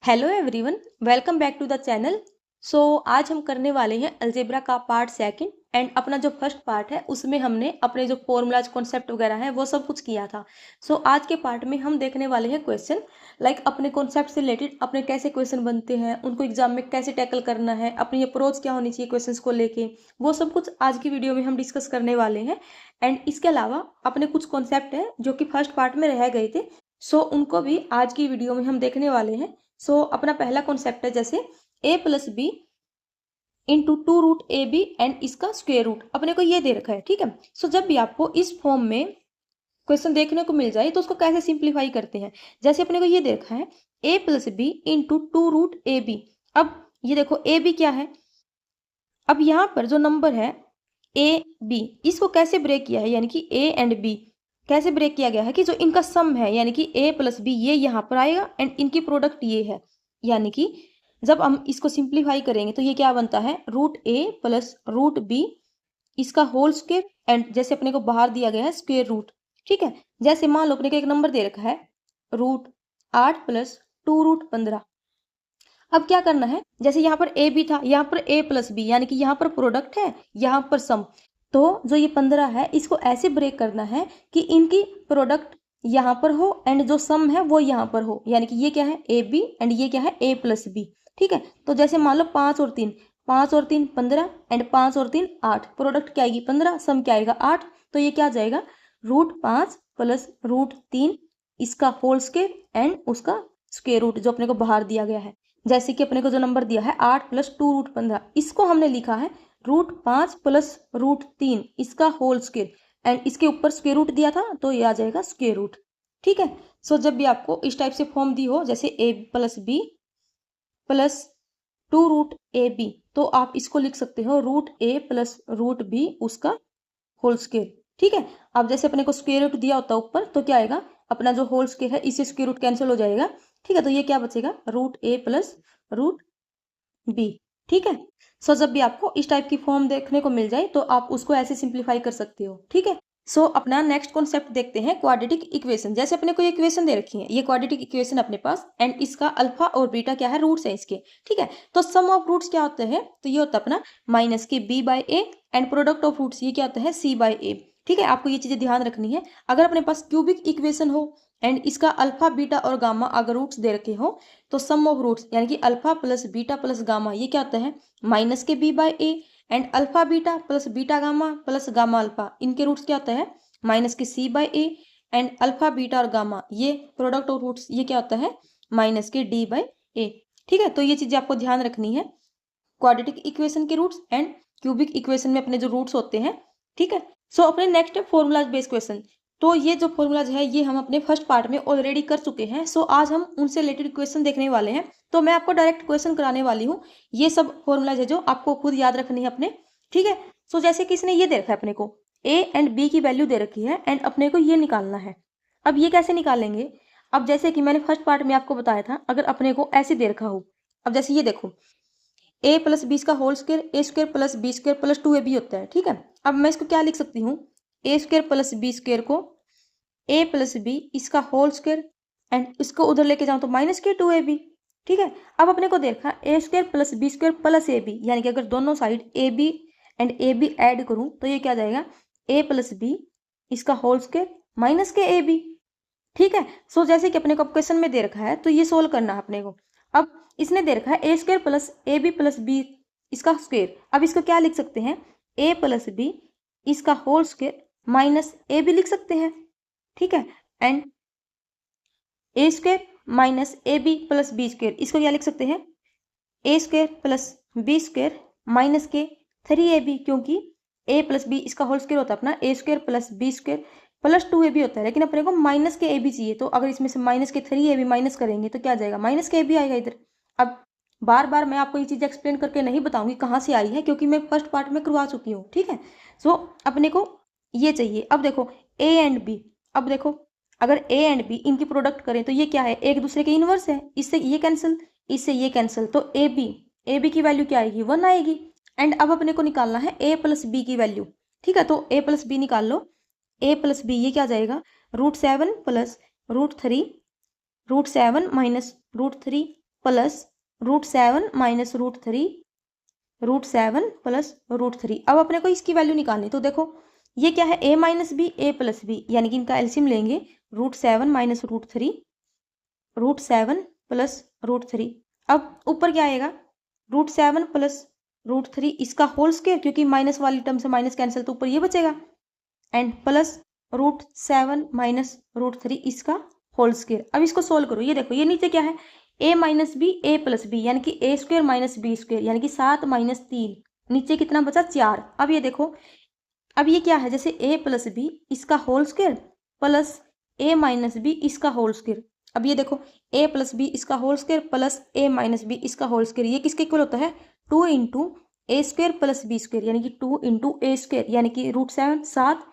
Hello everyone, welcome back to the channel. आज हम करने वाले हैं अलजेब्रा का पार्ट सेकंड एंड अपना जो फर्स्ट पार्ट है उसमें हमने अपने जो फॉर्मूलाज कॉन्सेप्ट वगैरह है वो सब कुछ किया था। आज के पार्ट में हम देखने वाले हैं क्वेश्चन लाइक अपने कॉन्सेप्ट से रिलेटेड अपने कैसे क्वेश्चन बनते हैं, उनको एग्जाम में कैसे टैकल करना है, अपनी अप्रोच क्या होनी चाहिए क्वेश्चन को लेके, वो सब कुछ आज की वीडियो में हम डिस्कस करने वाले हैं। एंड इसके अलावा अपने कुछ कॉन्सेप्ट हैं जो कि फर्स्ट पार्ट में रह गए थे, उनको भी आज की वीडियो में हम देखने वाले हैं। अपना पहला कॉन्सेप्ट है जैसे a plus B into 2√ab and इसका स्क्वेयर रूट अपने को ये दे रखा है। ठीक है, जब भी आपको इस फॉर्म में क्वेश्चन देखने को मिल जाए तो उसको कैसे सिंप्लीफाई करते हैं। जैसे अपने को ये दे रखा है a plus B into 2√ab। अब ये देखो ए बी क्या है, अब यहाँ पर जो नंबर है ए बी इसको कैसे ब्रेक किया है, यानी कि ए एंड बी कैसे ब्रेक किया गया है कि जो इनका सम है यानी कि a प्लस बी ये यहाँ पर आएगा एंड इनकी प्रोडक्ट ये है। यानी कि जब हम इसको सिंप्लीफाई करेंगे तो ये क्या बनता है √a प्लस √b इसका होल स्क्वायर एंड जैसे अपने को बाहर दिया गया है स्क्वेयर रूट। ठीक है, जैसे मान लो अपने को एक नंबर दे रखा है √8 प्लस 2√15। अब क्या करना है, जैसे यहाँ पर ए बी था, यहाँ पर a प्लस बी यानी कि यहाँ पर प्रोडक्ट है, यहाँ पर सम। तो जो ये 15 है इसको ऐसे ब्रेक करना है कि इनकी प्रोडक्ट यहाँ पर हो एंड जो सम है वो यहाँ पर हो, यानी कि ये क्या है ए बी एंड ये क्या है a प्लस बी। ठीक है, तो जैसे मान लो 5 और 3, 5 और 3 15 एंड 5 और 3 8, प्रोडक्ट क्या आएगी 15, सम क्या आएगा 8। तो ये क्या आ जाएगा √5 प्लस √3 इसका होल स्क्वायर एंड उसका स्क्वेयर रूट जो अपने को बाहर दिया गया है। जैसे कि अपने को जो नंबर दिया है 8 प्लस 2√15 इसको हमने लिखा है √5 प्लस √3 इसका होल स्क्वायर एंड इसके ऊपर स्क्वेयर रूट दिया था तो ये आ जाएगा स्क्वेयर रूट। ठीक है, जब भी आपको इस टाइप से फॉर्म दी हो जैसे a plus B plus 2√ab तो आप इसको लिख सकते हो √a प्लस √b उसका होल स्क्वायर। ठीक है, अब जैसे अपने को स्क्वेयर रूट दिया होता है ऊपर तो क्या आएगा अपना जो होल स्क्वायर है इससे स्क्वेयर रूट कैंसिल हो जाएगा। ठीक है, तो ये क्या बचेगा √a प्लस √b। ठीक है, जब भी आपको इस टाइप की फॉर्म देखने को मिल जाए तो आप उसको ऐसे सिंप्लीफाई कर सकते हो। ठीक है, अपना नेक्स्ट कॉन्सेप्ट देखते हैं क्वाड्रेटिक इक्वेशन। जैसे अपने को ये इक्वेशन दे रखी है, ये क्वाड्रेटिक इक्वेशन अपने पास एंड इसका अल्फा और बीटा क्या है रूट्स है इसके। ठीक है, तो सम ऑफ रूट्स क्या होते हैं, तो ये होता है अपना माइनस के b by A and product of roots ये क्या होता है c बाई ए। ठीक है, आपको ये चीजें ध्यान रखनी है। अगर अपने पास क्यूबिक इक्वेशन हो एंड इसका अल्फा बीटा और गामा अगर रूट्स दे रखे हो तो सम ऑफ रूट्स यानी कि alpha plus beta plus gamma ये क्या होता है माइनस के b by A and alpha beta plus beta gamma plus gamma alpha इनके रूट्स क्या होता है माइनस के c by A and alpha beta और गामा ये प्रोडक्ट ऑफ रूट्स ये क्या होता है माइनस के d बाई ए। ठीक है, तो ये चीजें आपको ध्यान रखनी है क्वाड्रेटिक इक्वेशन के रूट्स एंड क्यूबिक इक्वेशन में अपने जो रूट्स होते हैं। ठीक है, अपने नेक्स्ट है फॉर्मूलाज बेस्ड क्वेश्चन। तो ये जो फॉर्मूलाज है ये हम अपने फर्स्ट पार्ट में ऑलरेडी कर चुके हैं। आज हम उनसे रिलेटेड क्वेश्चन देखने वाले हैं। तो मैं आपको डायरेक्ट क्वेश्चन कराने वाली हूँ। ये सब फॉर्मूलाज है जो आपको खुद याद रखनी है अपने। ठीक है, जैसे कि इसने ये दे रखा है अपने को a एंड b की वैल्यू दे रखी है एंड अपने को ये निकालना है। अब ये कैसे निकालेंगे, अब जैसे कि मैंने फर्स्ट पार्ट में आपको बताया था अगर अपने को ऐसे दे रखा हो, अब जैसे ये देखो a प्लस बी का whole square a square plus B square plus 2ab होता है। ठीक है, अब मैं इसको क्या लिख सकती हूँ a square plus B square को a प्लस बी इसका होल स्क्वायर एंड इसको उधर लेके जाऊँ तो माइनस के 2ab। ठीक है, अब अपने को देखा a square plus B square plus ab यानी कि अगर दोनों side ab and ab add करूँ तो ये क्या जाएगा a प्लस बी इसका होल स्क्वायर माइनस के ab। ठीक है, जैसे कि अपने को क्वेश्चन में दे रखा है तो ये सोल्व करना है अपने को। अब इसने दे रखा है a square plus A B plus B इसका स्क्वायर, अब इसको क्या लिख सकते हैं a प्लस बी इसका होल स्क्वायर माइनस ए बी लिख सकते हैं। ठीक है, and a square minus A B plus B square इसको क्या लिख सकते हैं a square plus B square minus के 3ab, क्योंकि a प्लस बी इसका होल स्क्वायर होता है अपना a square plus B square plus 2ab होता है, लेकिन अपने को माइनस के ab चाहिए। तो अगर इसमें से माइनस के 3ab माइनस करेंगे तो क्या जाएगा माइनस के ab आएगा इधर। अब बार बार मैं आपको ये चीज़ एक्सप्लेन करके नहीं बताऊंगी कहाँ से आई है क्योंकि मैं फर्स्ट पार्ट में करवा चुकी हूँ। ठीक है, अपने को ये चाहिए। अब देखो a एंड b, अब देखो अगर a एंड b इनकी प्रोडक्ट करें तो ये क्या है एक दूसरे के इनवर्स है, इससे ये कैंसिल इससे ये कैंसिल, तो ए बी की वैल्यू क्या आएगी 1 आएगी। एंड अब अपने को निकालना है a प्लस बी की वैल्यू। ठीक है, तो a प्लस बी निकाल लो, a प्लस बी ये क्या जाएगा √7 plus √3 √7 minus √3 plus √7 minus √3, √7 plus √3। अब अपने को इसकी वैल्यू निकालनी, तो देखो ये क्या है, a minus B A plus B, यानी कि इनका एलसीएम लेंगे, √7 माइनस √3, √7 प्लस √3। अब ऊपर क्या आएगा, √7 प्लस √3 इसका होल स्क्वायर, क्योंकि माइनस वाली टर्म से माइनस कैंसिल, तो ऊपर ये बचेगा, एंड प्लस √7 माइनस √3 इसका होल स्क्वायर। अब इसको सोल्व करो, ये देखो ये नीचे क्या है, a minus B A plus B, यानी कि a square minus B square, यानी कि 7 माइनस 3, नीचे कितना बचा 4। अब ये देखो, अब ये क्या है, जैसे a प्लस बी इसका whole square plus a minus B इसका होल स्क्वायर। अब ये देखो a प्लस बी इसका whole square plus a minus B इसका होल स्क्वायर, ये किसके इक्वल होता है, 2 इंटू ए स्क्वायर प्लस बी स्क्वायर, यानी कि 2 इंटू ए स्क्वायर, यानी कि √7 7,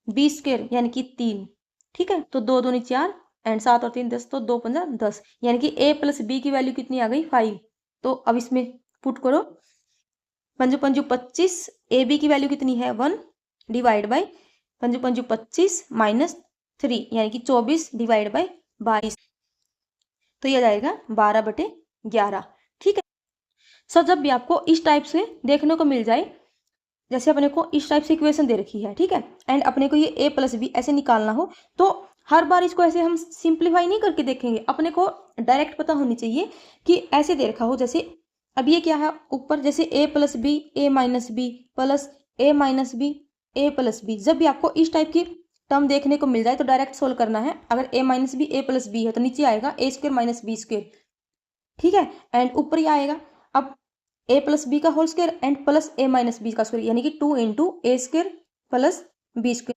बी स्क्वायर यानी कि 3। ठीक है, तो 2 दूनी 4 एंड 7 और 3 10, तो 2 पंजा 10, यानी कि a प्लस बी की वैल्यू कितनी आ गई 5। तो अब इसमें पुट करो, पंजू पंजू 25, ए बी की वैल्यू कितनी है 1, divide by Panju Panju 25 minus 3, यानी कि 24 डिवाइड बाई 22, तो ये जाएगा 12/11। ठीक है, सो जब भी आपको इस टाइप से देखने को मिल जाए, जैसे अपने को इस टाइप से इक्वेशन दे रखी है, ठीक है, एंड अपने को ये a प्लस बी ऐसे निकालना हो, तो हर बार इसको ऐसे हम सिंप्लीफाई नहीं करके देखेंगे, अपने को डायरेक्ट पता होनी चाहिए कि ऐसे दे रखा हो। जैसे अब ये क्या है ऊपर, जैसे a plus B A minus B plus a minus B A plus B, जब भी आपको इस टाइप की टर्म देखने को मिल जाए तो डायरेक्ट सोल्व करना है। अगर a minus B A plus B है तो नीचे आएगा a square minus B square, ठीक है, एंड ऊपर ही आएगा अब a प्लस बी का whole square and plus a minus B का स्क्वायर, यानी कि 2 इंटू ए square plus B square.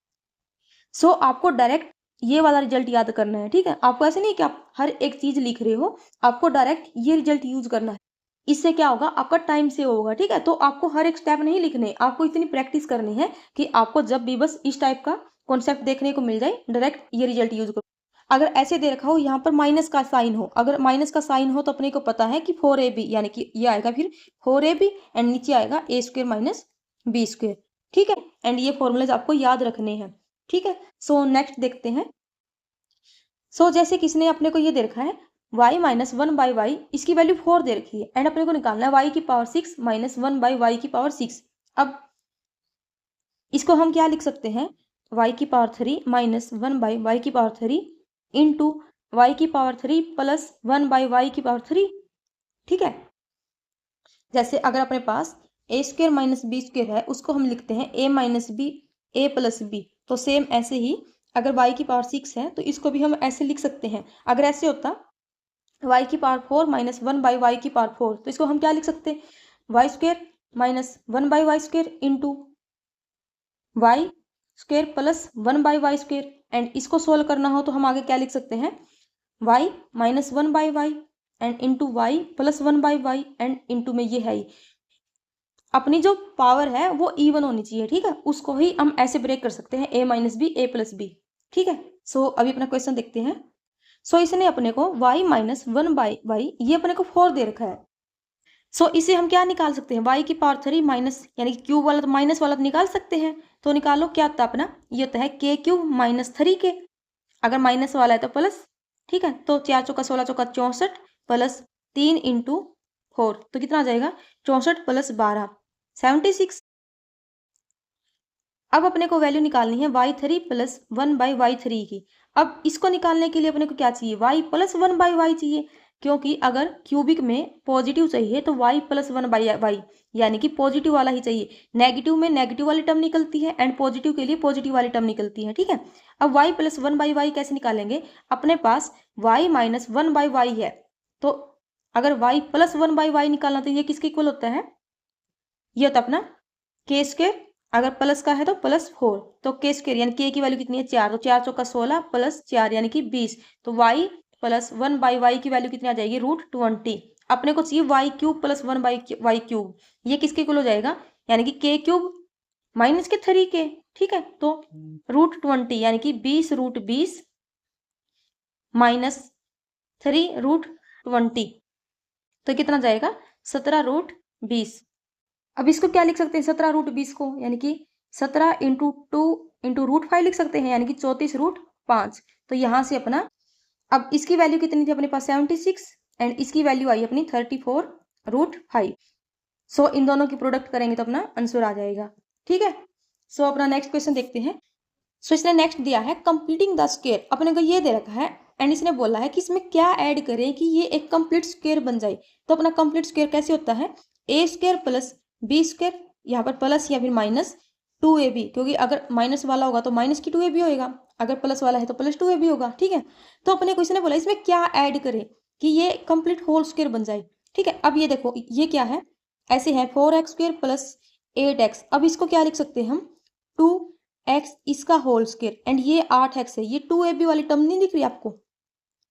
So आपको डायरेक्ट ये वाला रिजल्ट याद करना है। ठीक है, आपको ऐसे नहीं कि आप हर एक चीज लिख रहे हो, आपको डायरेक्ट ये रिजल्ट यूज करना है। इससे क्या होगा, आपका टाइम सेव होगा। ठीक है, तो आपको हर एक स्टेप नहीं लिखने, आपको इतनी प्रैक्टिस करनी है कि आपको जब भी बस इस टाइप का कॉन्सेप्ट देखने को मिल जाए डायरेक्ट ये रिजल्ट यूज करो। अगर ऐसे दे रखा हो यहाँ पर माइनस का साइन हो, अगर माइनस का साइन हो तो अपने को पता है कि 4ab, यानी कि ये आएगा फिर 4ab एंड नीचे आएगा a square minus B square. ठीक है, एंड ये फॉर्मूलेज आपको याद रखने हैं। ठीक है, सो नेक्स्ट देखते हैं। सो जैसे किसने अपने को ये दे रखा है y माइनस 1/y, इसकी वैल्यू 4 दे रखी है एंड अपने को निकालना है y की पावर 6 माइनस 1/y की पावर 6। अब इसको हम क्या लिख सकते हैं, y की पावर 3 माइनस 1/y की पावर 3 इंटू y की पावर 3 प्लस 1/y की पावर 3। ठीक है, जैसे अगर अपने पास a square minus B square है, उसको हम लिखते हैं a minus B A plus B, तो सेम ऐसे ही अगर y की पावर 6 है तो इसको भी हम ऐसे लिख सकते हैं। अगर ऐसे होता y की पावर 4 माइनस 1/y की पावर 4, तो इसको हम क्या लिख सकते हैं, y square minus 1/y square into y square plus 1/y square, and इसको सोल्व करना हो तो हम आगे क्या लिख सकते हैं, y minus 1/y and into y plus 1/y and into में ये है ही। अपनी जो पावर है वो इवन होनी चाहिए। ठीक है, उसको ही हम ऐसे ब्रेक कर सकते हैं, a minus B A plus B. ठीक है, सो अभी अपना क्वेश्चन देखते हैं। सो इसने अपने को y माइनस 1/y, ये अपने को 4 दे रखा है। सो इसे हम क्या निकाल सकते हैं, y की पावर 3 माइनस, यानी कि क्यूब वाला तो माइनस वाला तो निकाल सकते हैं, तो निकालो क्या होता है अपना, ये होता है k क्यूब माइनस 3k, अगर माइनस वाला है तो प्लस। ठीक है, तो 4 चौका 16 चौका 64 प्लस 3 इंटू 4, तो कितना आ जाएगा 64 प्लस 12 76। अब अपने को वैल्यू निकालनी है y3 प्लस 1/y3 की। अब इसको निकालने के लिए अपने को क्या चाहिए, y प्लस 1/y चाहिए, क्योंकि अगर क्यूबिक में पॉजिटिव चाहिए तो y प्लस 1/y, यानी कि पॉजिटिव वाला ही चाहिए। नेगेटिव में नेगेटिव वाली टर्म निकलती है एंड पॉजिटिव के लिए पॉजिटिव वाली टर्म निकलती है। ठीक है, अब y प्लस 1/y कैसे निकालेंगे, अपने पास y माइनस 1/y है, तो अगर y प्लस 1/y निकालना तो ये किसके इक्वल होता है, ये होता अपना k स्क्वायर, अगर प्लस का है तो प्लस 4, तो k स्क्वायर यानी k की वैल्यू कितनी है 4, तो 4 चौका 16 प्लस 4 यानी कि 20, तो y प्लस 1/y की वैल्यू कितनी आ जाएगी √20। अपने को चाहिए y cube plus 1/y cube, ये किसके इक्वल हो जाएगा, यानी कि k क्यूब माइनस के 3k। ठीक है, तो √20 यानी कि 20√20 माइनस 3√20, तो कितना जाएगा 17√20। अब इसको क्या लिख सकते हैं 17√20 को, यानी कि 17 इंटू 2 इंटू √5 लिख सकते हैं, यानी कि 34√5। तो यहाँ से अपना, अब इसकी वैल्यू कितनी थी अपने पास 76, एंड इसकी वैल्यू आई अपनी 34√5। सो इन दोनों की प्रोडक्ट करेंगे तो अपना आंसर आ जाएगा। ठीक है, सो अपना नेक्स्ट क्वेश्चन देखते हैं। सो इसने नेक्स्ट दिया है कंप्लीटिंग द स्क्वायर, अपने को ये दे रखा है एंड इसने बोला है कि इसमें क्या ऐड करें कि ये एक कंप्लीट स्क्वायर बन जाए। तो अपना कंप्लीट स्क्वायर कैसे होता है, A square plus B square, यहाँ पर प्लस या फिर माइनस 2ab, क्योंकि अगर माइनस वाला होगा तो माइनस की 2ab होगा, अगर प्लस वाला है तो प्लस 2ab होगा। ठीक है, तो अपने को इसने बोला इसमें क्या ऐड करें कि ये कंप्लीट होल स्क्वायर बन जाए। ठीक है, अब ये देखो ये क्या है, ऐसे है 4x स्क्वायर प्लस 8x। अब इसको क्या लिख सकते हैं हम, 2x इसका होल स्क्वायर एंड ये 8x है। ये 2ab वाली टर्म नहीं दिख रही आपको,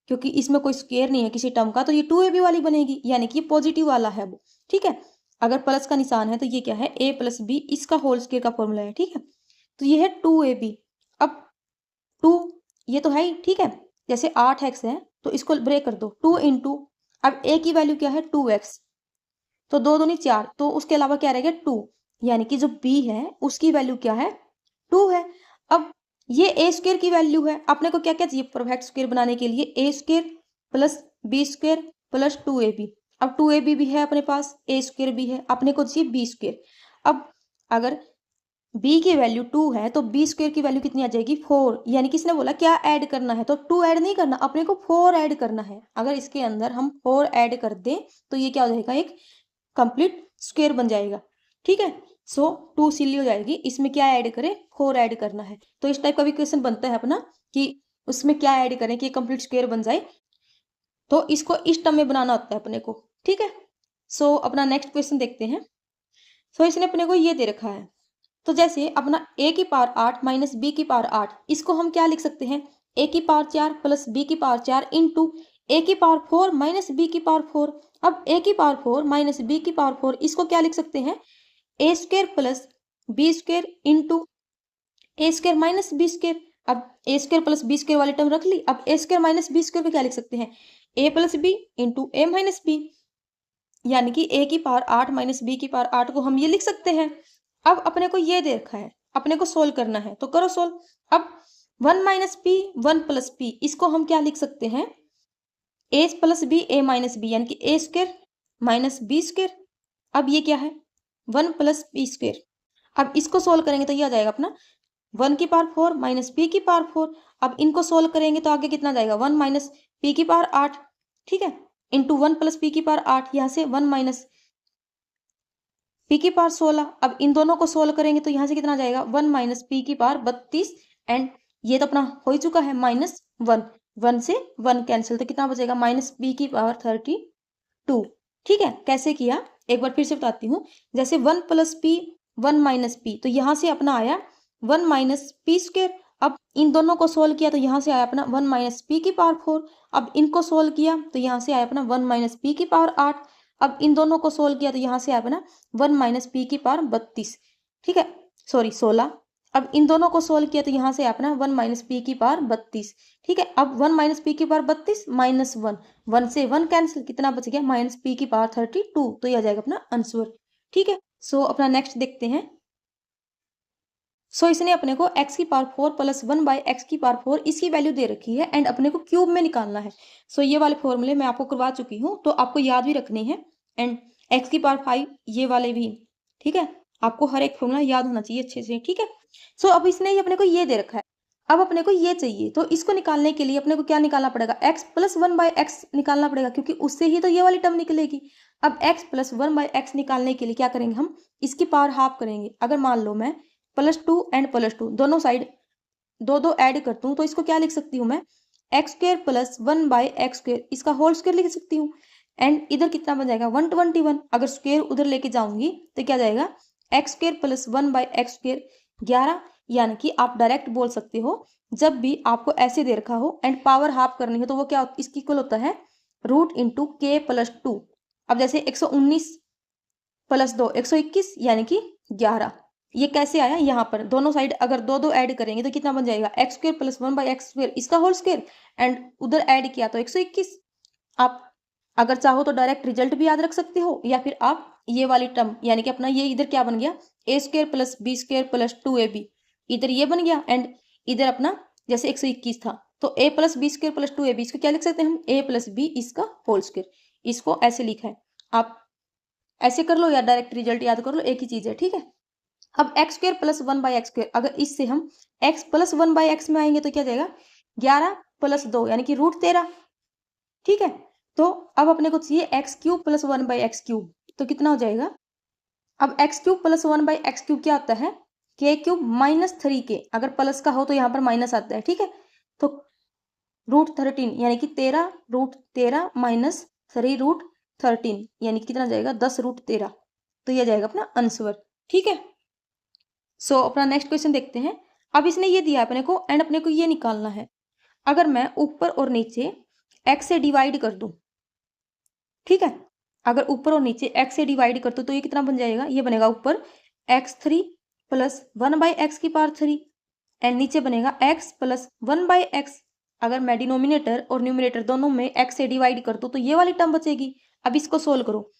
क्योंकि इसमें कोई स्क्वायर नहीं है किसी टर्म का, तो ये 2ab वाली बनेगी, यानी कि ये पॉजिटिव वाला है वो। ठीक है, अगर प्लस का निशान है तो ये क्या है, a प्लस बी इसका होल स्क्वायर का फॉर्मूला है। ठीक है, तो ये है 2ab। अब 2 ये तो है ही, ठीक है, जैसे 8x है तो इसको ब्रेक कर दो, 2 इंटू, अब a की वैल्यू क्या है 2x, तो 2 दूनी 4, तो उसके अलावा क्या रहेगा 2, यानी कि जो b है उसकी वैल्यू क्या है 2 है। अब ये ए स्क्वायर की वैल्यू है, आपने को क्या क्या चाहिए परफेक्ट स्क्वायर बनाने के लिए, A square plus B square plus 2ab। अब 2ab भी है अपने पास, ए स्क्वायर भी है, अपने को चाहिए बी स्क्वायर। अब अगर b की वैल्यू 2 है तो बी स्क्वायर की वैल्यू कितनी आ जाएगी 4, यानी कि इसने बोला क्या ऐड करना है, तो 2 ऐड नहीं करना, अपने को 4 ऐड करना है। अगर इसके अंदर हम 4 ऐड कर दें तो ये क्या हो जाएगा, एक कंप्लीट स्क्वायर बन जाएगा। ठीक है, सो 2 सिली हो जाएगी, इसमें क्या ऐड करें 4 ऐड करना है। तो इस टाइप का भी क्वेश्चन बनता है अपना कि उसमें क्या ऐड करें कि कंप्लीट स्क्वायर बन जाए, तो इसको इस टर्म में बनाना होता है अपने को। ठीक है, सो अपना नेक्स्ट क्वेश्चन देखते हैं। सो इसने अपने को ये दे रखा है, तो जैसे अपना a की पावर 8 माइनस बी की पावर 8, इसको हम क्या लिख सकते हैं, a की पावर 4 प्लस बी की पावर 4 इंटू ए की पावर 4 माइनस बी की पावर 4। अब a की पावर 4 माइनस बी की पावर 4, इसको क्या लिख सकते हैं, A square plus B square into A square minus B square. अब A square plus B square वाली टर्म रख ली, अब A square minus B square को क्या लिख सकते हैं, ए प्लस बी इंटू ए माइनस बी, यानी कि a की पावर 8 माइनस बी की पावर 8 को हम ये लिख सकते हैं। अब अपने को ये देखा है, अपने को सोल्व करना है, तो करो सोल्व। अब 1 माइनस पी 1 प्लस पी, इसको हम क्या लिख सकते हैं, a plus B A minus B, यानी कि A square minus B square. अब ये क्या है 1 प्लस बी स्क्वायर। अब इसको सोल्व करेंगे तो ये आ जाएगा अपना 1 की पावर 4 माइनस पी की पावर 4। अब इनको सोल्व करेंगे तो आगे कितना जाएगा 1 माइनस पी की पावर 8। ठीक है, इंटू 1 प्लस पी की पावर 8, यहाँ से 1 माइनस पी की पावर 16। अब इन दोनों को सोल्व करेंगे तो यहाँ से कितना जाएगा 1 माइनस पी की पावर 32, एंड ये तो अपना हो ही चुका है -1, 1 से 1 कैंसिल, तो कितना बचेगा माइनस पी की पावर 32। ठीक है, कैसे किया एक बार फिर से बताती हूँ। जैसे 1 प्लस पी 1 माइनस पी, तो यहाँ से अपना आया 1 माइनस पी स्क्वायर। अब इन दोनों को सोल्व किया तो यहाँ से आया अपना 1 माइनस पी की पावर 4। अब इनको सोल्व किया तो यहाँ से आया अपना 1 माइनस पी की पावर 8। अब इन दोनों को सोल्व किया तो यहाँ से आया अपना 1 माइनस पी की पावर 32। ठीक है, सॉरी 16। अब इन दोनों को सोल्व किया तो यहाँ से अपना 1 माइनस पी की पावर 32। ठीक है, अब 1 माइनस पी की पावर 32 माइनस 1, 1 से 1 कैंसिल, कितना बच गया माइनस पी की पावर 32, तो ये आ जाएगा अपना आंसर। ठीक है, सो अपना नेक्स्ट देखते हैं। सो इसने अपने को x की पावर 4 प्लस 1 बाई एक्स की पावर 4 इसकी वैल्यू दे रखी है एंड अपने को क्यूब में निकालना है। सो ये वाले फॉर्मूले मैं आपको करवा चुकी हूँ, तो आपको याद भी रखने हैं, एंड x की पावर 5 ये वाले भी। ठीक है, आपको हर एक फॉर्मूला याद होना चाहिए अच्छे से। ठीक है, सो अब इसने ये अपने को ये दे रखा है, अब अपने को ये चाहिए, तो इसको निकालने के लिए अपने को क्या निकालना पड़ेगा, x प्लस 1 बाई एक्स निकालना पड़ेगा, क्योंकि उससे ही तो ये वाली टर्म निकलेगी। अब x प्लस 1 बाई एक्स निकालने के लिए क्या करेंगे हम, इसकी पावर हाफ करेंगे। अगर मान लो मैं +2 एंड +2 दोनों साइड 2 ऐड करता हूँ, तो इसको क्या लिख सकती हूँ मैं, x square plus 1 by x square, इसका होल स्क्वायर लिख सकती हूँ। एंड इधर कितना बन जाएगा 121, अगर स्क्वायर उधर लेके जाऊंगी तो क्या जाएगा x square plus 1 by x square 11। यानी कि आप डायरेक्ट बोल सकते हो, जब भी आपको ऐसे दे रखा हो एंड पावर हाफ करनी हो तो वो क्या इसकी इक्वल होता है √k+2। अब जैसे 119 प्लस 2 121, यानी कि 11। ये कैसे आया, यहाँ पर दोनों साइड अगर 2 ऐड करेंगे तो कितना बन जाएगा x square plus 1 by x square, इसका होल स्क्वायर, एंड उधर ऐड किया तो 121। आप अगर चाहो तो डायरेक्ट रिजल्ट भी याद रख सकते हो, या फिर आप ये वाली टर्म, यानी कि अपना ये इधर क्या बन गया A square plus B square plus 2ab, इधर ये बन गया, एंड इधर अपना जैसे 121 था तो A plus B square plus 2ab, इसको क्या लिख सकते हैं हम, ए प्लस बी इसका होल स्क्र। इसको ऐसे लिखा है, आप ऐसे कर लो या डायरेक्ट रिजल्ट याद कर लो, एक ही चीज है, ठीक है। अब एक्स स्क्र प्लस 1/x², अगर इससे हम x प्लस 1/x में आएंगे तो क्या जाएगा, 11 प्लस 2 यानी कि √13, ठीक है। तो अब अपने को चाहिए x³ प्लस 1/x³, तो कितना हो जाएगा, अब x³ प्लस 1/x³ क्या होता है, k³ माइनस 3k, अगर प्लस का हो तो यहाँ पर माइनस आता है, ठीक है। तो √13 यानी कि 13 माइनस 3√13 यानी कि कितना जाएगा, 10√13, तो यह जाएगा अपना आंसर, ठीक है। सो अपना नेक्स्ट क्वेश्चन देखते हैं। अब इसने ये दिया अपने को एंड अपने को ये निकालना है, अगर मैं ऊपर और नीचे x से डिवाइड कर दूं, ठीक है, अगर ऊपर और नीचे x से डिवाइड कर दूं तो ये कितना बन जाएगा, ये बनेगा ऊपर x3 प्लस 1/x³ एंड नीचे बनेगा x प्लस 1/x। अगर मैं डिनोमिनेटर और न्यूमिनेटर दोनों में x से डिवाइड कर दूं तो ये वाली टर्म बचेगी। अब इसको सोल्व करो,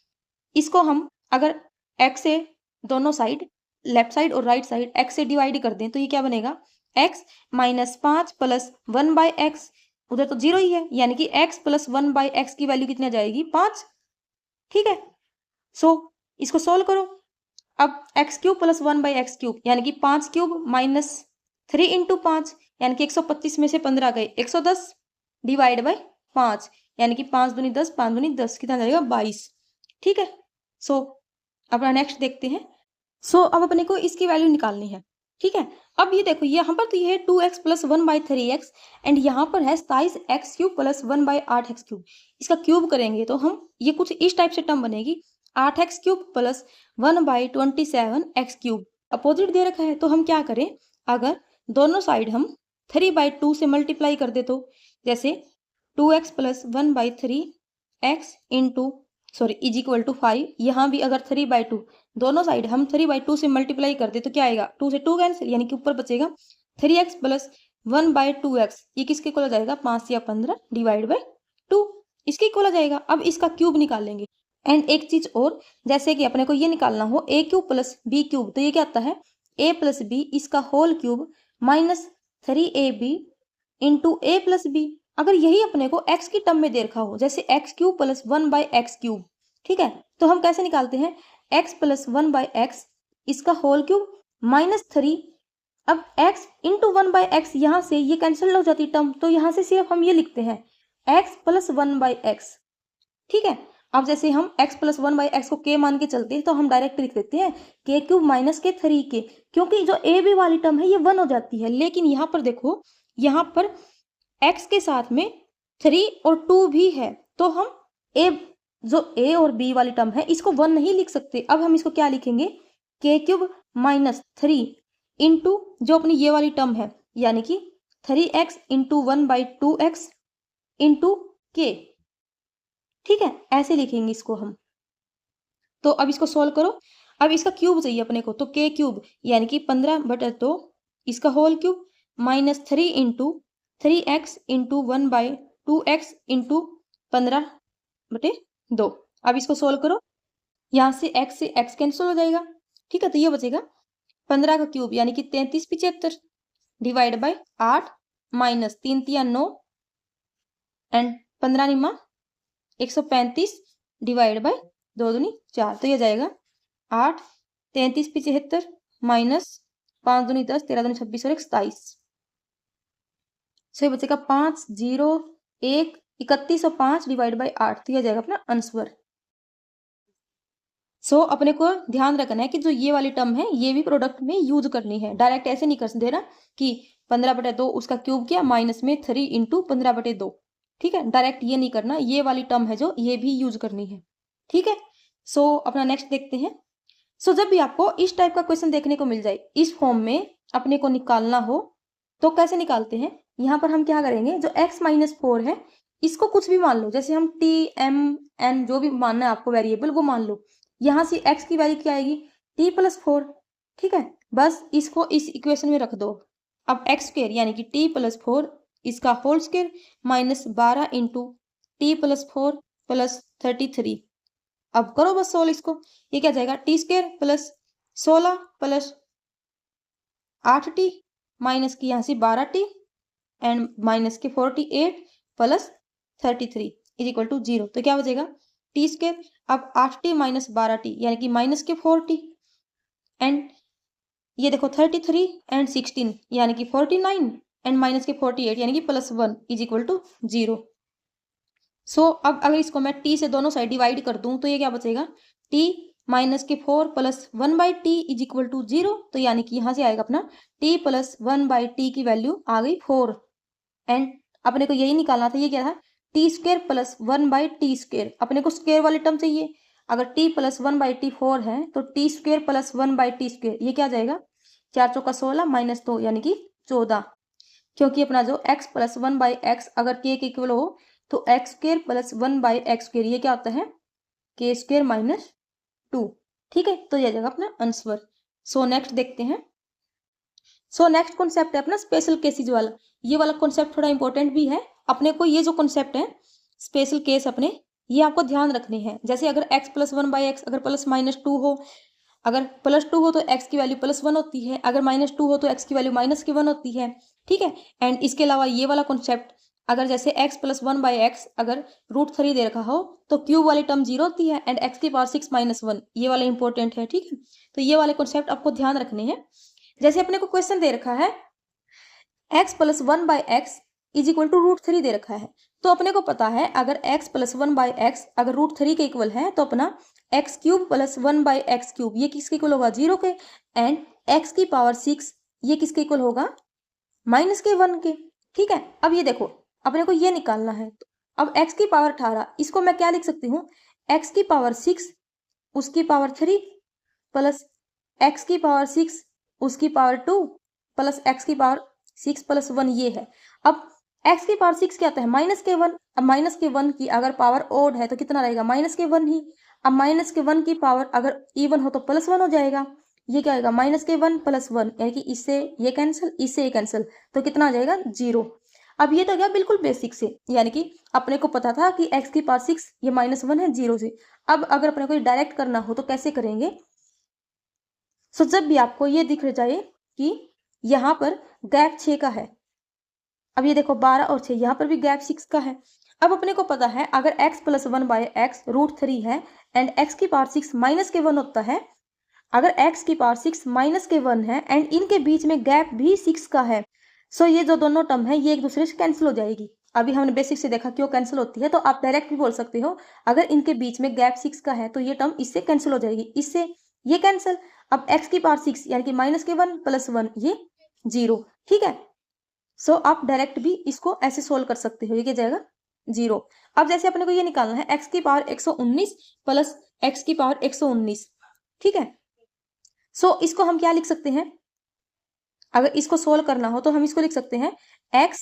इसको हम अगर x से दोनों साइड, लेफ्ट साइड और राइट साइड x से डिवाइड कर दें तो ये क्या बनेगा, x माइनस 5 प्लस 1/x, उधर तो 0 ही है, यानी कि x प्लस 1/x की वैल्यू कितनी आ जाएगी, 5, ठीक है। सो इसको सोल्व करो, अब x³ प्लस 1/x³ यानी कि 5³ माइनस 3 इंटू 5 यानी कि 125 में से 15 गए 110 डिवाइड बाई 5 यानी कि 5 दूनी 10, 5 दूनी 10, कितना जाएगा 22, ठीक है। सो अपना नेक्स्ट देखते हैं। सो अब अपने को इसकी वैल्यू निकालनी है, ठीक है। अब ये देखो यहाँ पर तो ये है 2x प्लस 1/3x एंड यहाँ पर है 27x³ प्लस 1/8x³, इसका क्यूब करेंगे तो हम ये कुछ इस टाइप से टर्म बनेगी, 8x³ प्लस 1/27x³। अपोजिट दे रखा है तो हम क्या करें, अगर दोनों साइड हम 3/2 से मल्टीप्लाई कर दे तो जैसे 2x plus 1/3x into sorry is equal to 5, यहाँ भी अगर 3/2 दोनों साइड हम 3/2 से मल्टीप्लाई कर दे तो क्या आएगा, 2 से 2 कैंसिल यानी कि ऊपर बचेगा 3x प्लस 1/2x, ये किसके इक्वल हो जाएगा, 5 या 15 डिवाइड बाई 2, इसके इक्वल हो जाएगा। अब इसका क्यूब निकालेंगे एंड एक चीज और, जैसे कि अपने को ये निकालना हो a³ प्लस b³ तो ये क्या आता है, a प्लस बी इसका whole cube minus 3ab into a plus B. अगर यही अपने को x की टर्म में दे रखा हो जैसे x³ प्लस 1/x³, ठीक है, तो हम कैसे निकालते हैं, x प्लस 1/x इसका होल क्यूब माइनस 3, अब x इंटू 1/x यहाँ से ये कैंसिल हो जाती टर्म, तो यहाँ से सिर्फ हम ये लिखते हैं x प्लस 1/x, ठीक है। अब जैसे हम x प्लस 1/x को k मान के चलते हैं तो हम डायरेक्ट लिख देते हैं k³ माइनस के 3k, क्योंकि जो ए बी वाली टर्म है ये 1 हो जाती है, लेकिन यहाँ पर देखो यहाँ पर x के साथ में 3 और 2 भी है, तो हम जो a और b वाली टर्म है इसको 1 नहीं लिख सकते। अब हम इसको क्या लिखेंगे, k³ माइनस 3 इंटू जो अपनी ये वाली टर्म है यानी कि 3x into 1/2x into k, ठीक है, ऐसे लिखेंगे इसको हम। तो अब इसको सोल्व करो, अब इसका क्यूब चाहिए अपने को, तो k³ यानी कि 15/2 इसका whole cube minus 3 into 3x into 1/2x into 15/2। अब इसको सोल्व करो, यहाँ से x कैंसिल हो जाएगा, ठीक है, तो ये बचेगा 15 का क्यूब यानी कि 33 75 divide by 8 minus 3 3 9 and 15 Nima 135 divide by 2 दूनी 4, तो ये जाएगा 8 33 75 माइनस 5 दूनी 10 13 दूनी 26 और 1 27, सो ये बचेगा 5 0 1 31 और 5 डिवाइड बाई 8, तो यह जाएगा अपना आंसर। सो अपने को ध्यान रखना है कि जो ये वाली टर्म है ये भी प्रोडक्ट में यूज करनी है, डायरेक्ट ऐसे नहीं कर देना कि 15/2 उसका क्यूब किया माइनस में 3 इंटू 15/2, ठीक है, डायरेक्ट ये नहीं करना, ये वाली टर्म है जो ये भी यूज करनी है, ठीक है। सो अपना नेक्स्ट देखते हैं। सो जब भी आपको इस टाइप का क्वेश्चन देखने को मिल जाए इस फॉर्म में अपने को निकालना हो तो कैसे निकालते हैं, यहाँ पर हम क्या करेंगे, जो x माइनस 4 है इसको कुछ भी मान लो, जैसे हम t m n जो भी मानना है आपको वेरिएबल वो मान लो, यहाँ से x की वैल्यू क्या आएगी t प्लस 4, ठीक है, बस इसको इस इक्वेशन में रख दो। अब x स्क्वायर यानी कि t प्लस 4 इसका whole square minus 12 into t plus 4 plus 33, अब करो बस सोल्व इसको, ये क्या जाएगा t square plus 16 plus 8t minus की यहाँ से 12t एंड माइनस के 48 प्लस 33 इज इक्वल टू 0। तो क्या बचेगा टी स्क्वायर। अब 8t माइनस 12t यानी कि माइनस के 4t एंड ये देखो 33 एंड 16 यानी कि 49 एंड माइनस के 48 यानी कि प्लस 1 इज इक्वल टू 0। सो अब अगर इसको मैं t से दोनों साइड डिवाइड कर दूं तो ये क्या बचेगा t माइनस के 4 plus 1 by t is equal to 0। तो यानी कि यहाँ से आएगा अपना t प्लस 1 बाई टी की वैल्यू आ गई 4 एंड अपने को यही निकालना था। ये क्या था T square plus 1 by T square. अपने को स्क्वेयर वाली टर्म चाहिए। अगर t प्लस 1 बाई टी 4 है तो T square plus 1 by T square ये क्या जाएगा 4 चौका 16 माइनस 2 यानी कि 14। क्योंकि अपना जो x प्लस 1 बाई एक्स अगर k के इक्वल हो तो x square plus 1 by x square ये क्या होता है k स्क्वेयर माइनस 2। ठीक है, तो ये जाएगा अपना आंसर। सो नेक्स्ट देखते हैं। सो नेक्स्ट कॉन्सेप्ट है अपना स्पेशल केसेज वाला। ये वाला कॉन्सेप्ट थोड़ा इंपॉर्टेंट भी है अपने को। ये जो कॉन्सेप्ट है स्पेशल केस अपने ये आपको ध्यान रखने हैं। जैसे अगर x प्लस 1 बाई एक्स अगर प्लस माइनस 2 हो, अगर प्लस 2 हो तो x की वैल्यू प्लस 1 होती है, अगर माइनस 2 हो तो x की वैल्यू माइनस के 1 होती है। ठीक है, एंड इसके अलावा ये वाला कॉन्सेप्ट अगर जैसे x प्लस 1 बाई एक्स अगर √3 दे रखा हो तो क्यूब वाली टर्म 0 होती है एंड x की पावर 6 माइनस 1 ये वाला इंपॉर्टेंट है। ठीक है, तो ये वाले कॉन्सेप्ट आपको ध्यान रखने हैं। जैसे अपने को क्वेश्चन दे रखा है x plus 1 by x is equal to √3 दे रखा है। तो अपने को पता है अगर x प्लस 1 बाई एक्स अगर √3 के इक्वल है तो अपना x cube plus 1 by x cube ये किसके इक्वल होगा 0 के एंड x की पावर 6 ये किसके इक्वल होगा माइनस के 1 के। ठीक है, अब ये देखो अपने को ये निकालना है। अब x की पावर 18 इसको मैं क्या लिख सकती हूँ x की पावर 6 उसकी पावर 3 प्लस x की पावर 6 उसकी पावर 2 प्लस x की पावर 6 प्लस 1 ये है। अब x की पावर 6 क्या आता है माइनस के 1। अब माइनस के 1 की अगर पावर ओड है तो कितना रहेगा माइनस के 1 ही। अब माइनस के 1 की पावर अगर इवन हो तो प्लस 1 हो जाएगा। ये क्या आएगा माइनस के 1 प्लस 1 यानी कि इससे ये कैंसिल इससे ये कैंसिल तो कितना आ जाएगा 0। अब ये तो गया बिल्कुल बेसिक से, यानी कि अपने को पता था कि x की पावर 6 ये माइनस 1 है 0 से। अब अगर अपने को डायरेक्ट करना हो तो कैसे करेंगे। सो जब भी आपको ये दिख जाए कि यहाँ पर गैप 6 का है, अब ये देखो 12 और 6 यहाँ पर भी गैप 6 का है। अब अपने को पता है अगर x प्लस 1 बाई एक्स √3 है एंड x की पावर 6 माइनस के 1 होता है। अगर x की पावर 6 माइनस के 1 है एंड इनके बीच में गैप भी 6 का है, सो ये जो दोनों टर्म है ये एक दूसरे से कैंसिल हो जाएगी। अभी हमने बेसिक से देखा क्यों कैंसिल होती है, तो आप डायरेक्ट भी बोल सकते हो अगर इनके बीच में गैप 6 का है तो ये टर्म इससे कैंसिल हो जाएगी, इससे ये कैंसिल। अब x की पावर 6 यानी कि माइनस के 1 प्लस 1 ये 0। ठीक है, सो आप डायरेक्ट भी इसको ऐसे सोल्व कर सकते हो। ये क्या जाएगा 0। अब जैसे अपने को ये निकालना है x की पावर 119 प्लस x की पावर 119। ठीक है, सो इसको हम क्या लिख सकते हैं अगर इसको सोल्व करना हो तो हम इसको लिख सकते हैं x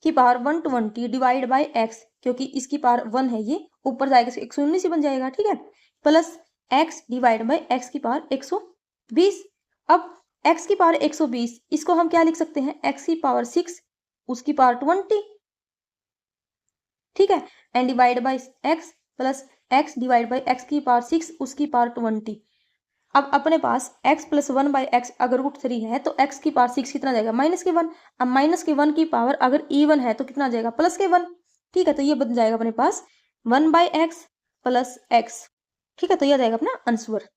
की पावर 120 डिवाइड बाई x, क्योंकि इसकी पावर 1 है ये ऊपर जाएगा 119 ही बन जाएगा। ठीक है, plus x divide by x की पावर 120। अब x की पावर 120 इसको हम क्या लिख सकते हैं x की पावर 6 उसकी पावर 20। ठीक है, and divide by x plus x divide by x की पावर 6 उसकी पावर 20। अब अपने पास x प्लस 1 बाई एक्स अगर √3 है तो x की पावर 6 कितना जाएगा माइनस के 1। अब माइनस के 1 की पावर अगर इवन है तो कितना जाएगा प्लस के 1। ठीक है, तो ये बन जाएगा अपने पास 1 बाई एक्स प्लस एक्स। ठीक है, तो यह जाएगा अपना आंसर।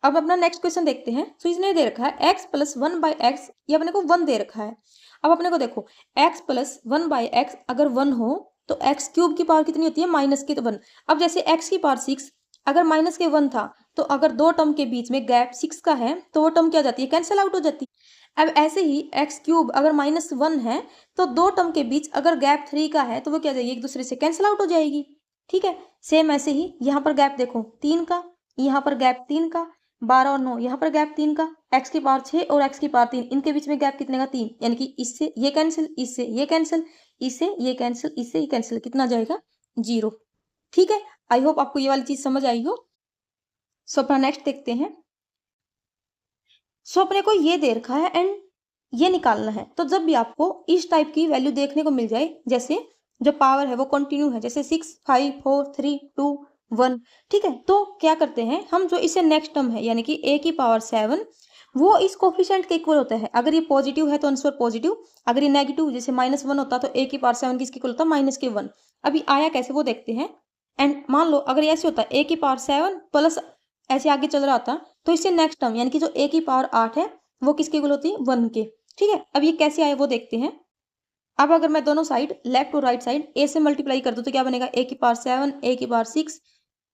अब अपना नेक्स्ट क्वेश्चन देखते हैं। तो इसने दे रखा है x प्लस 1 बाई एक्स ये अपने को 1 दे रखा है। अब अपने को देखो x प्लस 1 बाई एक्स अगर 1 हो तो x क्यूब की पावर कितनी होती है माइनस के 1। अब जैसे x की पावर 6 अगर माइनस के 1 था तो अगर दो टर्म के बीच में गैप 6 का है तो वो टर्म क्या जाती है कैंसिल आउट हो जाती है। अब ऐसे ही x क्यूब अगर -1 है तो दो टर्म के बीच अगर गैप 3 का है तो वो क्या जाएगी एक दूसरे से कैंसिल आउट हो जाएगी। ठीक है, सेम ऐसे ही यहाँ पर गैप देखो 3 का, यहाँ पर गैप 3 का, 12 और 9 यहाँ पर गैप 3 का, x की पावर 6 और x की पावर 3 इनके बीच में गैप कितने का 3, यानी कि इससे ये कैंसिल इससे ये कैंसिल इससे ये कैंसिल इससे ये कैंसिल कितना जाएगा 0। ठीक है, आई होप आपको ये वाली चीज समझ आई हो। सो अपना नेक्स्ट देखते हैं। सो अपने को ये दे रखा है एंड ये निकालना है। तो जब भी आपको इस टाइप की वैल्यू देखने को मिल जाए, जैसे जो पावर है वो कंटिन्यू है जैसे 6 5 4 3 2 1, ठीक है, तो क्या करते हैं हम जो इसे नेक्स्ट टर्म है यानी कि a की पावर 7 वो इस कोफिशिएंट के इक्वल होता है। अगर ये पॉजिटिव है तो आंसर पॉजिटिव, अगर ये नेगेटिव जैसे -1 होता तो a की पावर 7 किसके इक्वल होता, -1। अभी आया कैसे वो देखते हैं। एंड मान लो अगर ये ऐसे होता a की पावर 7 प्लस ऐसे आगे चल रहा होता तो इससे नेक्स्ट टर्म यानी कि जो a की पावर 8 है वो किसके इक्वल होती है, 1 के। ठीक है, अब ये कैसे आया वो देखते हैं। अब अगर मैं दोनों साइड लेफ्ट और राइट साइड a से मल्टीप्लाई कर दूं तो क्या बनेगा, a की पावर 7, a की power 6,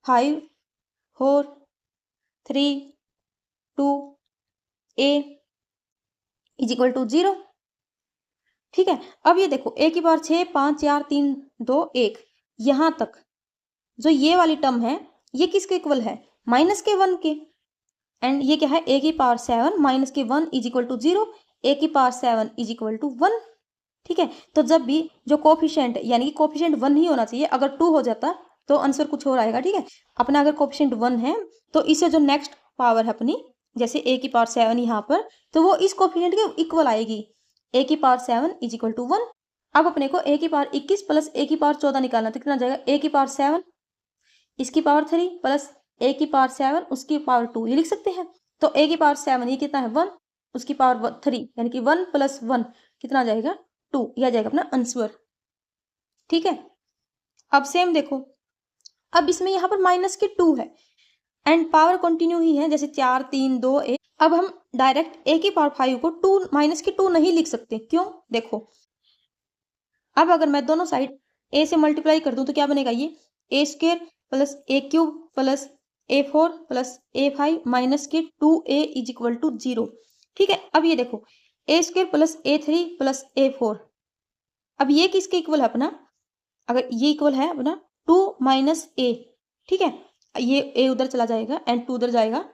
5, 4, 3, 2, a is equal to 0। ठीक है, अब ये देखो a की पावर 6, 5, 4, 3, 2, 1, यहां तक जो ये वाली टर्म है ये किसके इक्वल है, -1 के। एंड ये क्या है, a की power 7 -1 is equal to 0, a की पावर 7 इज इक्वल टू 1। ठीक है, तो जब भी जो कोफिशिएंट यानी कि कोफिशिएंट 1 ही होना चाहिए, अगर 2 हो जाता तो आंसर कुछ और आएगा। ठीक है, अपना अगर कोफिशिएंट 1 है तो इससे जो नेक्स्ट पावर है अपनी, जैसे a की पावर 7 यहाँ पर, तो वो इस कोफिशिएंट के इक्वल आएगी, a की पावर 7 इज इक्वल टू 1। अब अपने को a की पावर 21 प्लस a की पावर 14 निकालना, तो कितना जाएगा, a की पावर 7 इसकी पावर 3 प्लस a की पावर 7 उसकी पावर 2, ये लिख सकते हैं। तो a की पावर 7 ये कितना है, 1, उसकी पावर 3 यानी कि 1 + 1 कितना आ जाएगा, 2, यह जाएगा अपना आंसर। ठीक है, अब सेम देखो, अब इसमें यहाँ पर -2 है एंड पावर कंटिन्यू ही है, जैसे 4, 3, 2, 1। अब हम डायरेक्ट a की पावर 5 को -2 नहीं लिख सकते, क्यों, देखो। अब अगर मैं दोनों साइड a से मल्टीप्लाई कर दूं तो क्या बनेगा, ये a² plus a³ plus a4 plus a5 -2a is equal to 0। ठीक है, अब ये देखो a² plus a3 plus a4, अब ये किसके इक्वल है अपना, अगर ये इक्वल है अपना 2 - a। ठीक है, ये a उधर चला जाएगा एंड 2 उधर जाएगा।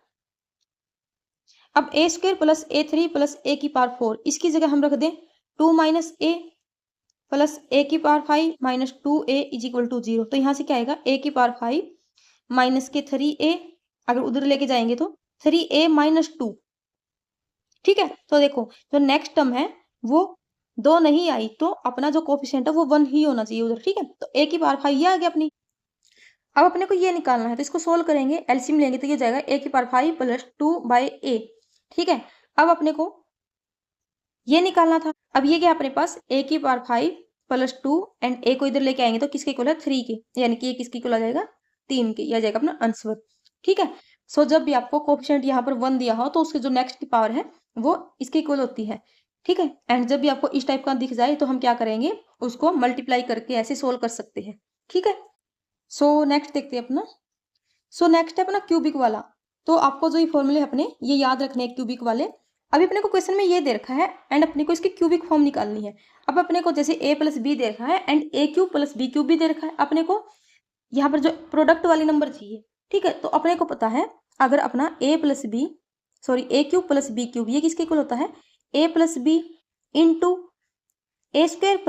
अब a² plus a3 plus a की पावर 4, इसकी जगह हम रख दें 2 - a प्लस a की power 5 -2a is equal to 0। तो यहाँ से क्या आएगा, a की पावर 5 माइनस के 3a, अगर उधर लेके जाएंगे तो 3a - 2। ठीक है, तो देखो जो नेक्स्ट टर्म है वो 2 नहीं आई तो अपना जो कोफिशिएंट है वो 1 ही होना चाहिए उधर। ठीक है, तो a की पावर 5 ये आ गया अपनी। अब अपने को ये निकालना है तो इसको सोल्व करेंगे, एलसीएम लेंगे तो ये जाएगा a की पावर 5 प्लस 2/a। ठीक है, अब अपने को ये निकालना था। अब ये क्या अपने पास a की पावर 5 प्लस 2 एंड a को इधर लेके आएंगे तो किसके इक्वल है, 3 के, यानी कि ये किसके इक्वल आ जाएगा, 3 के, यह जाएगा अपना आंसर। ठीक है, सो जब भी आपको कोफिशिएंट यहाँ पर 1 दिया हो तो उसके जो नेक्स्ट की पावर है वो इसके इक्वल होती है। ठीक है, एंड जब भी आपको इस टाइप का दिख जाए तो हम क्या करेंगे, उसको मल्टीप्लाई करके ऐसे सोल्व कर सकते हैं। ठीक है, सो नेक्स्ट देखते हैं अपना। सो नेक्स्ट है अपना क्यूबिक वाला। तो आपको जो ये फॉर्मूले अपने ये याद रखने हैं क्यूबिक वाले। अभी अपने को क्वेश्चन में ये दे रखा है एंड अपने को इसकी क्यूबिक फॉर्म निकालनी है। अब अपने को जैसे a + b दे रखा है एंड a³ + b³ भी दे रखा है, अपने को यहाँ पर जो प्रोडक्ट वाली नंबर चाहिए। ठीक है, तो अपने को पता है अगर अपना a + b a³ + b³ ये किसके इक्वल होता है, a + b into a² +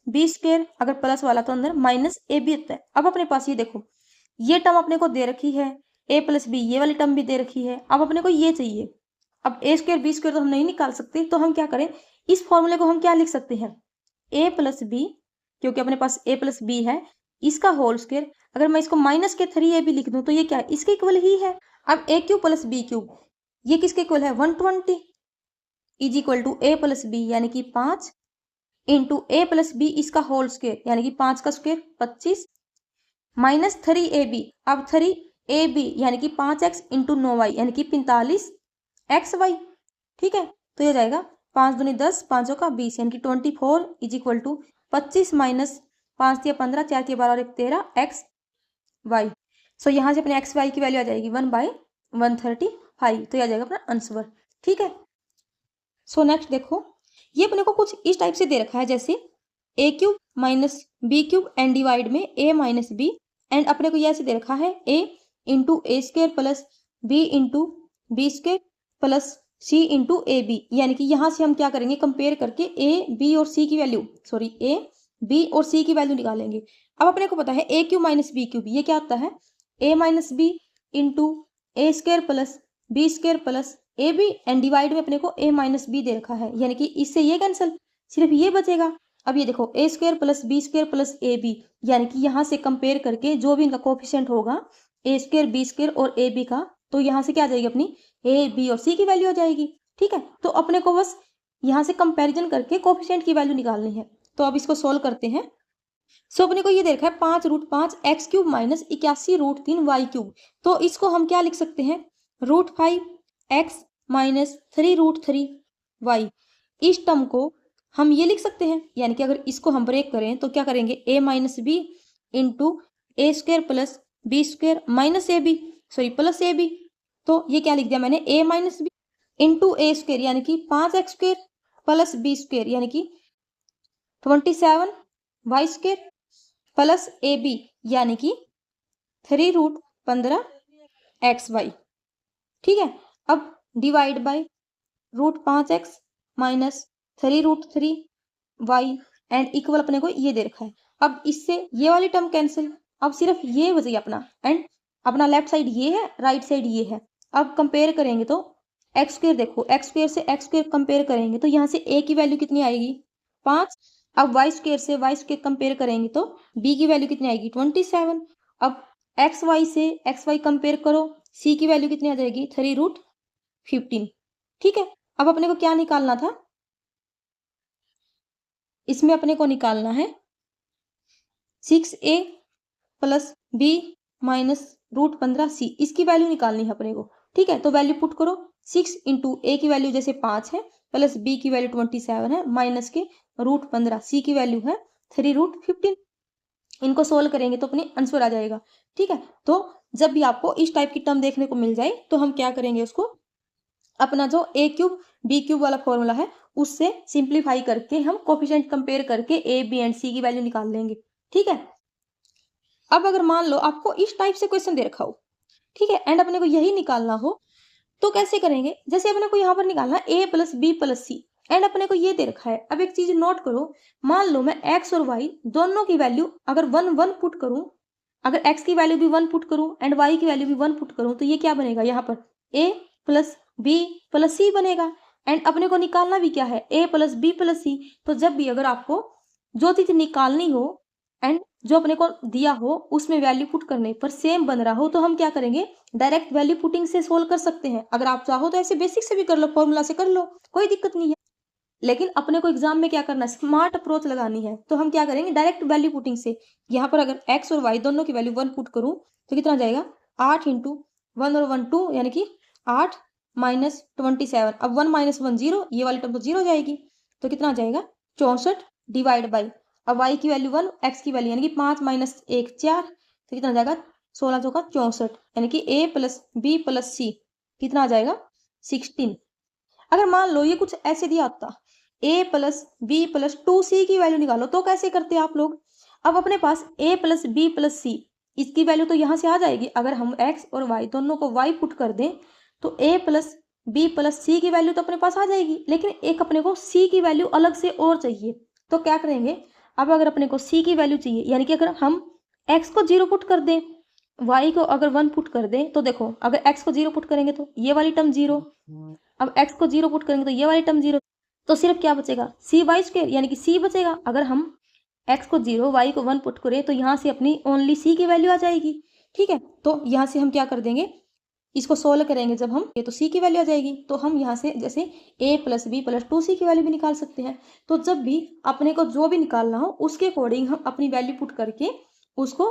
b², अगर प्लस वाला तो अंदर -ab होता है। अब अपने पास ये देखो ये टर्म अपने को दे रखी है, a + b ये वाली टर्म भी दे रखी है। अब अपने को ये चाहिए, अब a² b² तो हम नहीं निकाल सकते, तो हम क्या करें, इस फॉर्मूले को हम क्या लिख सकते हैं, a + b, क्योंकि अपने पास a + b है, इसका होल स्क्वायर। अगर मैं इसको -3ab लिख दूं तो ये क्या है, इसके इक्वल ही है। अब a³ + b³ ये किसके इक्वल है, 120 is equal to a + b यानी कि 5 इंटू a + b इसका होल स्क्वायर यानी कि 5 का स्क्वायर 25 -3ab। अब 3ab यानी कि 5x इंटू 9y यानी कि 45xy। ठीक है, तो ये जाएगा 5 दूनी 10, 5 का 20 यानी कि 24 इज इक्वल टू 25 - 5 × 15, 4 × 12 और 1 13 xy। सो यहाँ से अपने xy की वैल्यू आ जाएगी 1/135, तो यह आ जाएगा अपना आंसर। ठीक है, सो नेक्स्ट देखो ये अपने को कुछ इस टाइप से दे रखा है, जैसे a³ - b³ एंड डिवाइड में a - b एंड अपने को ये ऐसे दे रखा है a into a² plus b into b² plus c into ab, यानी कि यहाँ से हम क्या करेंगे, कंपेयर करके a b और c की वैल्यू a b और c की वैल्यू निकालेंगे। अब अपने को पता है a³ - b³ ये क्या होता है, a - b into a² plus b² plus ab and divide में अपने को a - b दे रखा है, यानी कि इससे ये कैंसिल, सिर्फ ये बचेगा। अब ये देखो a² plus b² plus ab, यानी कि यहाँ से कंपेयर करके जो भी इनका कोफिशिएंट होगा a² b² और ab का, तो यहाँ से क्या आ जाएगी अपनी a b और c की वैल्यू आ जाएगी। ठीक है, तो अपने को बस यहाँ से कंपैरिजन करके कोफिशिएंट की वैल्यू निकालनी है। तो अब इसको सोल्व करते हैं। सो अपने को ये देखा है 5√5 x cube minus 81√3 y cube. तो इसको हम क्या लिख सकते हैं, √5 एक्स माइनस 3√3 वाई। इस टर्म को हम ये लिख सकते हैं, यानी कि अगर इसको हम ब्रेक करें तो क्या करेंगे, a minus b into A square plus B square minus A b, sorry plus A b. तो ये क्या लिख दिया मैंने, a minus b into A square यानी कि 5x² प्लस बी स्क्र यानी कि 27 वाई स्क्र प्लस ए बी यानी कि 3√15 एक्स वाई। ठीक है, अब divide by √5x minus 3√3 y and equal अपने को ये दे रखा है। अब इससे ये वाली टर्म कैंसिल, अब सिर्फ ये बचेगा अपना, एंड अपना लेफ्ट साइड ये है, राइट साइड ये है। अब कंपेयर करेंगे तो एक्स स्क्वायर, देखो एक्स स्क्वायर से एक्स स्क्वायर कंपेयर करेंगे तो यहाँ से ए की वैल्यू कितनी आएगी, 5। अब वाई स्क्वायर से वाई स्क्वायर कंपेयर करेंगे तो बी की वैल्यू कितनी आएगी, 27। अब एक्स वाई से एक्स वाई कंपेयर करो, सी की वैल्यू कितनी आ जाएगी, 3√15। ठीक है, अब अपने को क्या निकालना था, इसमें अपने को निकालना है 6a plus B minus √15c, इसकी वैल्यू निकालनी है अपने को। ठीक है, तो वैल्यू पुट करो, 6 इंटू ए की वैल्यू जैसे 5 है, प्लस बी की वैल्यू 27 है, माइनस के √15, सी की वैल्यू है 3√15। इनको सोल्व करेंगे तो अपने आंसर आ जाएगा। ठीक है, तो जब भी आपको इस टाइप की टर्म देखने को मिल जाए तो हम क्या करेंगे, उसको अपना जो a क्यूब b क्यूब वाला फॉर्मूला है उससे सिंप्लीफाई करके हम कोफिशिएंट कंपेयर करके a b एंड c की वैल्यू निकाल लेंगे। ठीक है, अब अगर मान लो आपको इस टाइप से क्वेश्चन दे रखा हो, ठीक है, एंड अपने को यही निकालना हो तो कैसे करेंगे, जैसे अपने को यहाँ पर निकालना a plus B plus c, and अपने को ये दे रखा है। अब एक चीज नोट करो, मान लो मैं x और y दोनों की वैल्यू अगर 1 1 पुट करूं, अगर x की वैल्यू भी 1 पुट करूं एंड y की वैल्यू भी 1 पुट करूं तो ये क्या बनेगा, यहाँ पर a प्लस बी प्लस सी बनेगा। एंड अपने को निकालना भी क्या है, a प्लस बी प्लस सी। तो जब भी अगर आपको जो चीज निकालनी हो एंड जो अपने को दिया हो उसमें वैल्यू पुट करने पर सेम बन रहा हो तो हम क्या करेंगे, डायरेक्ट वैल्यू पुटिंग से सोल्व कर सकते हैं। अगर आप चाहो तो ऐसे बेसिक से भी कर लो, फॉर्मूला से कर लो, कोई दिक्कत नहीं है। लेकिन अपने को एग्जाम में क्या करना है, स्मार्ट अप्रोच लगानी है। तो हम क्या करेंगे, डायरेक्ट वैल्यू पुटिंग से। यहाँ पर अगर x और y दोनों की वैल्यू 1 पुट करूं तो कितना जाएगा, 8 इंटू 1 और 1 2 यानी कि 8 माइनस 27। अब 1 माइनस 1 0, ये वाली टर्म तो 0 जाएगी, तो कितना जाएगा 64 डिवाइड बाई, अब y की वैल्यू 1, x की वैल्यू यानी कि 5 माइनस 1 4, तो कितना जाएगा 16 चौका 64, यानी कि a प्लस बी प्लस सी कितना आ जाएगा 16। अगर मान लो ये कुछ ऐसे दिया होता, a plus B plus 2c की वैल्यू निकालो, तो कैसे करते आप लोग। अब अपने पास a plus B plus C, इसकी वैल्यू तो यहाँ से आ जाएगी। अगर हम x और y दोनों को y पुट कर दें तो a प्लस बी प्लस सी की वैल्यू तो अपने पास आ जाएगी, लेकिन एक अपने को c की वैल्यू अलग से और चाहिए। तो क्या करेंगे, अब अगर अपने को c की वैल्यू चाहिए, यानी कि अगर हम x को 0 पुट कर दें, y को अगर 1 पुट कर दें, तो देखो अगर x को 0 पुट करेंगे तो ये वाली टर्म 0, अब x को 0 पुट करेंगे तो ये वाली टर्म 0, तो सिर्फ क्या बचेगा, सी वाई स्क्वायर यानी कि c बचेगा। अगर हम x को 0 y को 1 पुट करें तो यहाँ से अपनी ओनली c की वैल्यू आ जाएगी। ठीक है, तो यहाँ से हम क्या कर देंगे, इसको सोल्व करेंगे जब हम, ये तो c की वैल्यू आ जाएगी, तो हम यहाँ से जैसे a plus B plus 2c की वैल्यू भी निकाल सकते हैं। तो जब भी अपने को जो भी निकालना हो उसके अकॉर्डिंग हम अपनी वैल्यू पुट करके उसको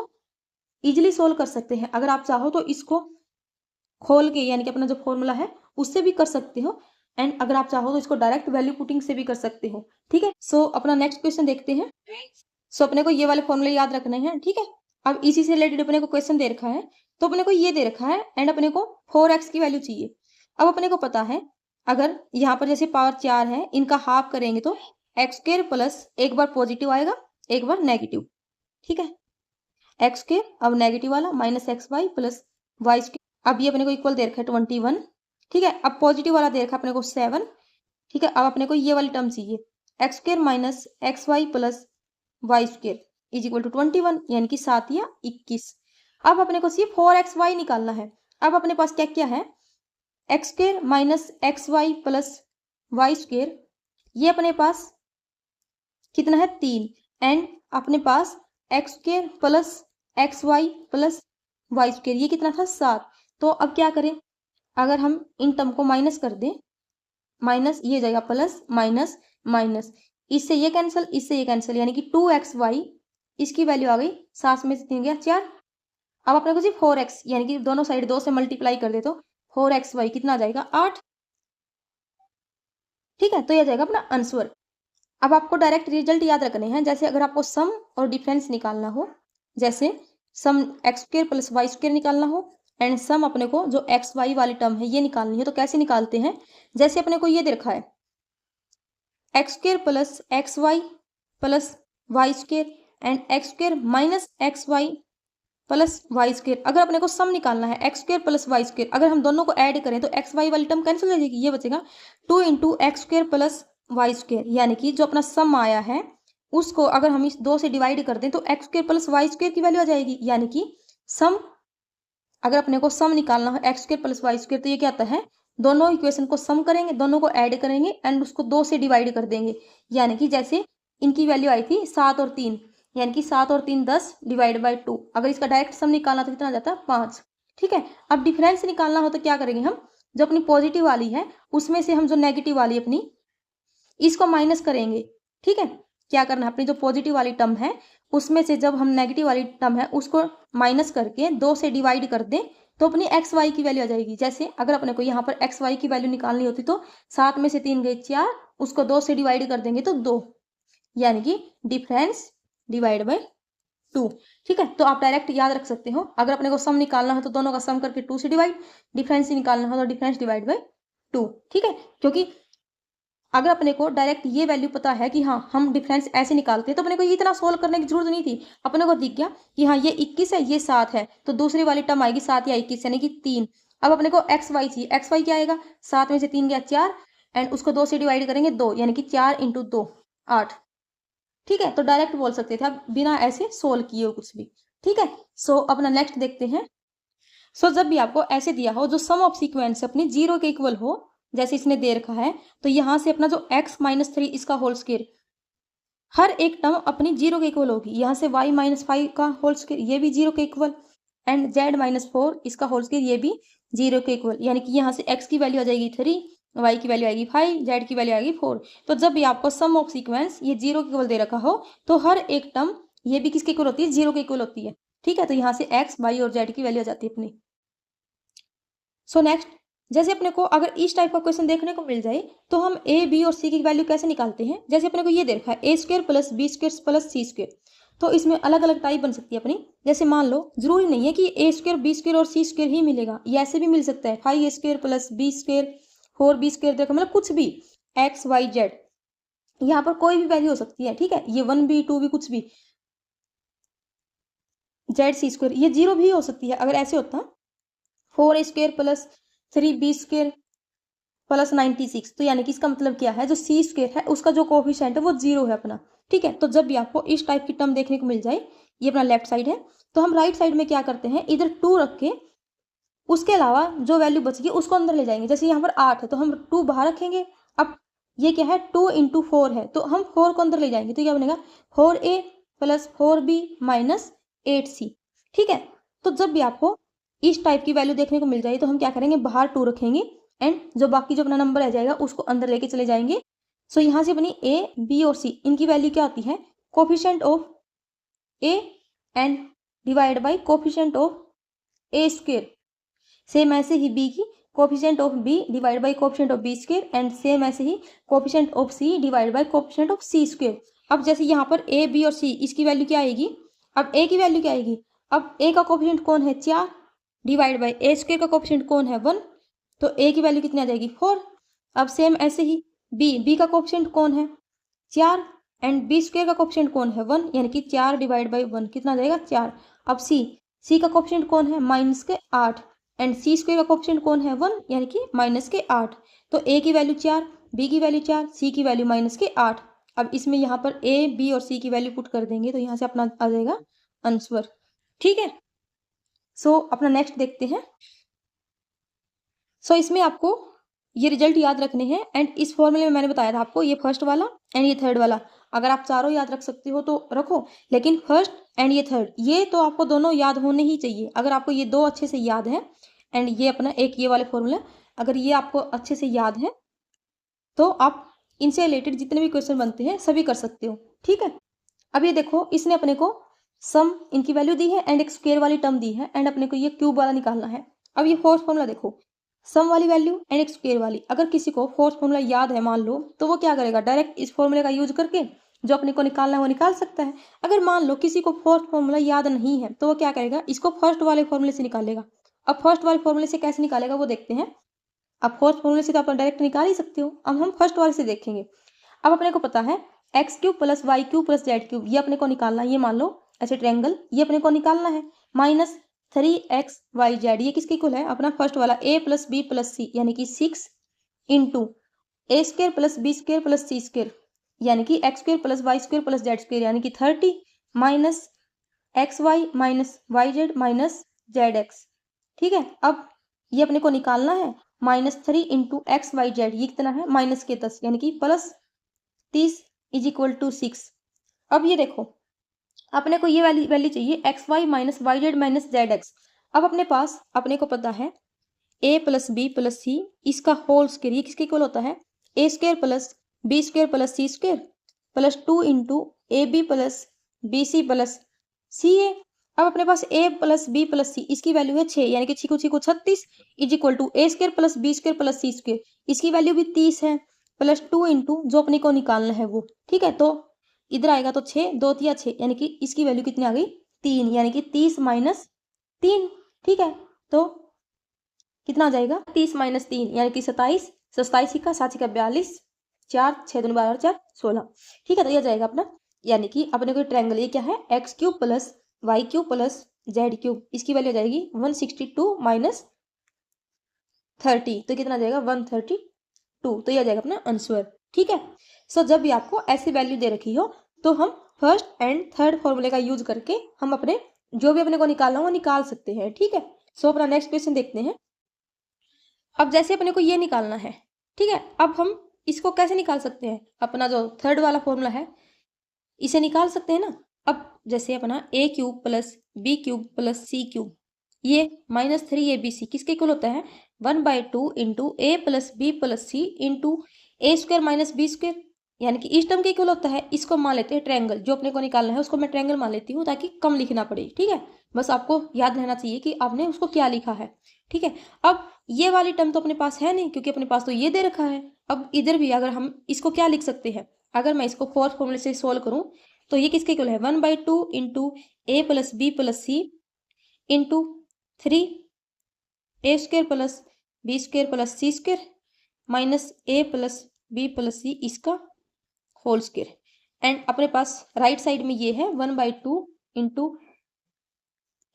इजिली सोल्व कर सकते हैं। अगर आप चाहो तो इसको खोल के, यानी कि अपना जो फॉर्मूला है उससे भी कर सकते हो, एंड अगर आप चाहो तो इसको डायरेक्ट वैल्यू पुटिंग से भी कर सकते हो। ठीक है, सो अपना नेक्स्ट क्वेश्चन देखते हैं। सो अपने को ये वाले फॉर्मूले याद रखने हैं। ठीक है, अब इसी से रिलेटेड अपने को क्वेश्चन दे रखा है, तो अपने को ये दे रखा है एंड अपने को 4x की वैल्यू चाहिए। अब अपने को पता है अगर यहाँ पर जैसे पावर 4 है, इनका हाफ करेंगे तो एक्स स्क्वायर प्लस एक बार पॉजिटिव आएगा एक बार नेगेटिव। ठीक है, एक्स स्क्वायर अब नेगेटिव वाला minus x Y plus Y square, अब ये अपने को इक्वल दे रखा है 21। ठीक है, अब पॉजिटिव वाला दे रखा है अपने को 7। ठीक है, अब अपने को ये वाली टर्म चाहिए, x square minus x Y plus Y square is equal to 21 यानी कि 7 या 21। अब अपने को सिर्फ 4xy निकालना है। अब अपने पास क्या क्या है, x square minus x Y plus Y square, ये अपने पास कितना है 3, एंड अपने पास X square plus x Y plus Y square, ये कितना था 7। तो अब क्या करें, अगर हम इन टर्म को माइनस कर दें माइनस ये हो जाएगा प्लस माइनस माइनस, इससे ये कैंसिल, इससे ये कैंसिल, यानी कि 2xy इसकी वैल्यू आ गई 7 में से 3 गया 4। अब अपने को सिर्फ 4x यानी कि दोनों साइड 2 से मल्टीप्लाई कर दे तो 4xy कितना आ जाएगा 8। ठीक है, तो ये जाएगा अपना आंसर। अब आपको डायरेक्ट रिजल्ट याद रखने हैं। जैसे अगर आपको सम और डिफरेंस निकालना हो, जैसे sum X square plus Y square निकालना हो एंड सम अपने को जो एक्स वाई वाली टर्म है ये निकालनी है, तो कैसे निकालते हैं? जैसे अपने को ये दे रखा है x square plus x Y plus Y square and x square minus x Y plus Y square. अगर अपने को सम निकालना है x square plus Y square, अगर हम दोनों को ऐड करें तो एक्स वाई वाली टर्म कैंसिल हो जाएगी, ये बचेगा 2 into x square plus Y square, यानी कि जो अपना सम आया है उसको अगर हम इस 2 से डिवाइड कर दें तो x square plus Y square की वैल्यू आ जाएगी। यानी कि सम, अगर अपने को सम निकालना हो x square plus Y square, तो ये क्या आता है, दोनों इक्वेशन को सम करेंगे, दोनों को ऐड करेंगे एंड उसको 2 से डिवाइड कर देंगे। यानी कि जैसे इनकी वैल्यू आई थी 7 और 3, यानी कि 7 और 3 10 डिवाइड बाई 2, अगर इसका डायरेक्ट सम निकालना तो कितना आ जाता है 5। ठीक है, अब डिफरेंस निकालना हो तो क्या करेंगे हम, जो अपनी पॉजिटिव वाली है उसमें से हम जो नेगेटिव वाली अपनी इसको माइनस करेंगे। ठीक है, क्या करना है, अपनी जो पॉजिटिव वाली टर्म है उसमें से जब हम नेगेटिव वाली टर्म है उसको माइनस करके 2 से डिवाइड कर दें तो अपनी एक्स वाई की वैल्यू आ जाएगी। जैसे अगर अपने को यहाँ पर एक्स वाई की वैल्यू निकालनी होती तो 7 में से 3 गए 4, उसको 2 से डिवाइड कर देंगे तो 2, यानी कि डिफरेंस डिवाइड बाय 2। ठीक है, तो आप डायरेक्ट याद रख सकते हो, अगर अपने को सम निकालना हो तो दोनों का सम करके 2 से डिवाइड, डिफरेंस निकालना हो तो डिफरेंस डिवाइड बाय 2। ठीक है, क्योंकि अगर अपने को डायरेक्ट ये वैल्यू पता है कि हाँ हम डिफरेंस ऐसे निकालते हैं तो अपने को ये इतना सोल्व करने की जरूरत नहीं थी। अपने को दिख गया कि हाँ ये 21 है ये 7 है, तो दूसरी वाली टर्म आएगी 7 या 21 यानी कि 3। अब अपने को एक्स वाई चाहिए, एक्स वाई क्या आएगा, 7 में से 3 गया 4 एंड उसको 2 से डिवाइड करेंगे 2, यानी कि 4 इंटू 2 8। ठीक है, तो डायरेक्ट बोल सकते थे आप बिना ऐसे सोल्व किए हो कुछ भी। ठीक है, सो अपना नेक्स्ट देखते हैं। सो जब भी आपको ऐसे दिया हो जो सम ऑफ सीक्वेंस अपनी 0 के इक्वल हो, जैसे इसने दे रखा है, तो यहाँ से अपना जो x माइनस 3 इसका होल स्क्वायर, हर एक टर्म अपनी 0 के इक्वल होगी। यहाँ से y माइनस 5 का होल स्क्वायर ये भी 0 के इक्वल एंड z माइनस 4 इसका होल स्क्वायर ये भी 0 के इक्वल, यानी कि यहाँ से x की वैल्यू आ जाएगी 3, y की वैल्यू आएगी 5, z की वैल्यू आएगी 4। तो जब भी आपको सम ऑफ सीक्वेंस ये 0 के इक्वल दे रखा हो तो हर एक टर्म ये भी किसके इक्वल होती है, 0 के इक्वल होती है। ठीक है, तो यहाँ से x, y और z की वैल्यू आ जाती है अपनी। सो नेक्स्ट, जैसे अपने को अगर इस टाइप का क्वेश्चन देखने को मिल जाए तो हम a, b और c की वैल्यू कैसे निकालते हैं। जैसे अपने को ये दे रखा है a square plus B square plus C square, तो इसमें अलग अलग टाइप बन सकती है अपनी। जैसे मान लो जरूरी नहीं है कि a स्क्वायर बी स्क्वायर और सी स्क्वायर ही मिलेगा, ये ऐसे भी मिल सकता है 5a square plus B square 4b square, देखो मतलब कुछ भी x y z, यहाँ पर कोई भी वैल्यू हो सकती है। ठीक है, ये 1b 2b कुछ भी, जेड सी स्क्वायर ये 0 भी हो सकती है अगर ऐसे होता 4a square plus 3b square plus 96, तो यानी कि इसका मतलब क्या है, जो सी स्क्वायर है उसका जो कोफिशिएंट है वो 0 है अपना। ठीक है, तो जब भी आपको इस टाइप की टर्म देखने को मिल जाए, ये अपना लेफ्ट साइड है, तो हम राइट साइड में क्या करते हैं, इधर 2 रख के उसके अलावा जो वैल्यू बचेगी उसको अंदर ले जाएंगे। जैसे यहाँ पर 8 है तो हम 2 बाहर रखेंगे। अब ये क्या है 2 इंटू 4 है तो हम 4 को अंदर ले जाएंगे, तो क्या बनेगा 4a plus 4b minus 8c। ठीक है, तो जब भी आपको इस टाइप की वैल्यू देखने को मिल जाए तो हम क्या करेंगे, बाहर 2 रखेंगे एंड जो बाकी जो अपना नंबर आ जाएगा उसको अंदर लेके चले जाएंगे। सो यहाँ से अपनी a, b और c इनकी वैल्यू क्या होती है, coefficient of a and divide by coefficient of a square. Same ऐसे ही b की coefficient of b divide by coefficient of b square and same ऐसे ही coefficient of c divide by coefficient of c square. अब जैसे यहाँ पर a, b और c इसकी वैल्यू क्या आएगी, अब a की वैल्यू क्या आएगी, अब a का कोफिशिएंट कौन है 4 डिवाइड बाई a स्क्वायर का कोफिशिएंट कौन है 1, तो a की वैल्यू कितनी आ जाएगी 4। अब सेम ऐसे ही b का कोफिशिएंट कौन है 4 एंड b स्क्वायर का कोफिशिएंट कौन है 1, यानी कि 4 डिवाइड बाई 1 कितना आ जाएगा 4। अब c का कोफिशिएंट कौन है माइनस के 8 एंड सी स्क्वायर का कोफिशिएंट कौन है 1, यानी कि माइनस के 8। तो a की वैल्यू 4, b की वैल्यू 4, c की वैल्यू माइनस के 8। अब इसमें यहाँ पर a, b और c की वैल्यू पुट कर देंगे तो यहाँ से अपना आ जाएगा आंसर। ठीक है, सो अपना नेक्स्ट देखते हैं। सो इसमें आपको ये रिजल्ट याद रखने हैं एंड इस फॉर्मूले में मैंने बताया था आपको ये फर्स्ट वाला एंड ये थर्ड वाला, अगर आप चारों याद रख सकते हो तो रखो, लेकिन फर्स्ट एंड ये थर्ड ये तो आपको दोनों याद होने ही चाहिए। अगर आपको ये 2 अच्छे से याद है एंड ये अपना एक ये वाले फॉर्मूला अगर ये आपको अच्छे से याद है तो आप इनसे रिलेटेड जितने भी क्वेश्चन बनते हैं सभी कर सकते हो, ठीक है। अब ये देखो, इसने अपने को सम इनकी वैल्यू दी है एंड एक स्क्वायर वाली टर्म दी है एंड अपने को ये क्यूब वाला निकालना है। अब ये फोर्थ फॉर्मूला देखो, सम वाली वैल्यू एंड एक स्क्वायर वाली। अगर किसी को फोर्थ फॉर्मूला याद है मान लो, तो वो क्या करेगा, डायरेक्ट इस फॉर्मूले का यूज करके जो अपने को निकालना है वो निकाल सकता है। अगर मान लो किसी को फोर्थ फॉर्मूला याद नहीं है, तो वो क्या करेगा, इसको फर्स्ट वाले फॉर्मूले से निकालेगा। अब फर्स्ट वाले फॉर्मूले से कैसे निकालेगा वो देखते हैं। अब फोर्थ फॉर्मूले से तो आप डायरेक्ट निकाल ही सकते हो, अब हम फर्स्ट वाले से देखेंगे। अब अपने को पता है x cube plus y cube plus z cube, ये अपने को निकालना है। ये मान लो ऐसे ट्रायंगल, ये अपने को निकालना है। माइनस 3xy z, ये किसके इक्वल है, अपना फर्स्ट वाला a plus B plus C यानी कि 6 इंटू ए square plus B square plus C square यानी कि X square plus Y square plus Z square यानी कि 30 minus x Y minus Y Z minus Z X. ठीक है, अब ये अपने को निकालना है। -3 इंटू एक्स वाई जेड, ये कितना है, -10 यानी कि प्लस 30 इज इक्वल टू 6। अब ये देखो, अपने को ये वाली वैल्यू चाहिए X Y minus Y Z minus Z X. अब अपने पास अपने को पता है a प्लस बी प्लस सी, इसका होल स्क्वायर, ये किसके इक्वल होता है, A square plus B square plus C square plus 2 into A B plus B C plus C A. अब अपने पास a plus B plus C, इसकी वैल्यू है 6 यानी कि 6 को 36 is equal to a square plus B square plus C square, इसकी value भी 30 है प्लस 2 इंटू जो अपने को निकालना है वो। ठीक है, तो इधर आएगा तो 6 2 तिया 6 यानी कि इसकी वैल्यू कितनी आ गई, 3 यानी कि 30 माइनस 3। ठीक है, तो कितना आ जाएगा, 30 माइनस 3 यानी कि 27, 27 का 7 का 42, 4 6 2 12 4 16। ठीक है, तो यह जाएगा अपना, यानी कि अपने को ट्रायंगल ये क्या है, x cube plus y cube plus z cube, इसकी वैल्यू आ जाएगी 162 माइनस 30, तो कितना आ जाएगा 132, तो यह आ जाएगा अपना आंसर। ठीक है, सो जब भी आपको ऐसी वैल्यू दे रखी हो तो हम फर्स्ट एंड थर्ड फॉर्मूले का यूज करके हम अपने जो भी अपने को निकालना हो वो निकाल सकते हैं। ठीक है, सो अपना नेक्स्ट क्वेश्चन देखते हैं। अब जैसे अपने को ये निकालना है, ठीक है, अब हम इसको कैसे निकाल सकते हैं, अपना जो थर्ड वाला फॉर्मूला है इसे निकाल सकते हैं ना। अब जैसे अपना a cube plus B cube plus C cube, ये -3abc किसके इक्वल होता है, 1/2 इंटू ए प्लस बी प्लस सी इंटू ए स्क्वायर माइनस बी स्क्वायर यानी कि इस टर्म के इक्वल होता है। इसको मान लेते हैं ट्रायंगल, जो अपने को निकालना है उसको मैं ट्रायंगल मान लेती हूँ ताकि कम लिखना पड़े। ठीक है, बस आपको याद रहना चाहिए कि आपने उसको क्या लिखा है। ठीक है, अब ये वाली टर्म तो अपने पास है नहीं क्योंकि अपने पास तो ये दे रखा है। अब इधर भी अगर हम इसको क्या लिख सकते हैं, अगर मैं इसको फोर्थ फॉर्मूले से सोल्व करूं तो ये किसके इक्वल है, 1/2 into A plus B plus C into 3 A square plus B square plus C square minus A plus B plus सी इसका होल स्क्वायर। एंड अपने पास राइट साइड में ये है 1/2 into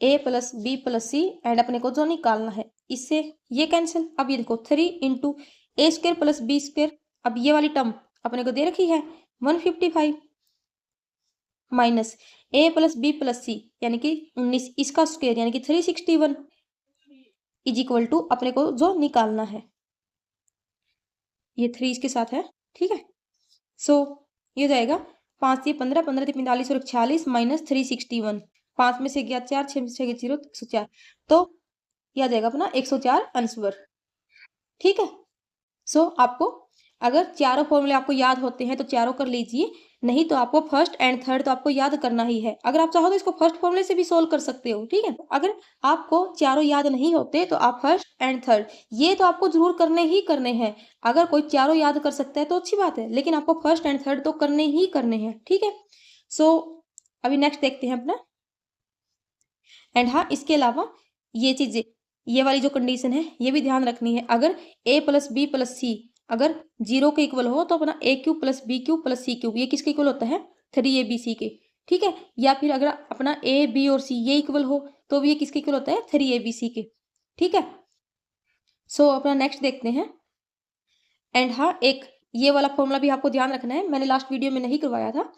A plus B plus c and अपने को जो निकालना है इससे ये कैंसिल। अब ये देखो 3 इंटू ए स्क्वायर प्लस बी स्क्वायर, अब ये वाली टर्म अपने को दे रखी है 155 minus A plus B plus C यानी कि 19 इसका स्क्वायर यानी कि 361 इज इक्वल टू अपने को जो निकालना है, ये 3 इसके साथ है। ठीक है, सो ये जाएगा 5 से 15 15 से 45 और 46 माइनस 361, 5 में से गया 4 6 में से गया 0 104, तो यह आ जाएगा अपना 104 आंसर। ठीक है, सो आपको अगर चारों फॉर्मूले आपको याद होते हैं तो चारों कर लीजिए, नहीं तो आपको फर्स्ट एंड थर्ड तो आपको याद करना ही है। अगर आप चाहो तो इसको फर्स्ट फॉर्मूले से भी सोल्व कर सकते हो। ठीक है, अगर आपको चारों याद नहीं होते तो आप फर्स्ट एंड थर्ड ये तो आपको जरूर करने ही करने हैं। अगर कोई चारों याद कर सकता है तो अच्छी बात है, लेकिन आपको फर्स्ट एंड थर्ड तो करने ही करने हैं। ठीक है, सो अभी नेक्स्ट देखते हैं अपना। एंड हाँ, इसके अलावा ये चीजें, ये वाली जो कंडीशन है ये भी ध्यान रखनी है। अगर a plus B plus c अगर 0 के इक्वल हो तो अपना a cube plus B cube plus C cube ये किसके इक्वल होता है, 3abc के। ठीक है, या फिर अगर अपना a b और c ये इक्वल हो तो भी ये किसके इक्वल होता है, 3abc के। ठीक है, सो अपना नेक्स्ट देखते हैं। एंड हाँ, एक ये वाला फॉर्मूला भी आपको ध्यान रखना है, मैंने लास्ट वीडियो में नहीं करवाया था।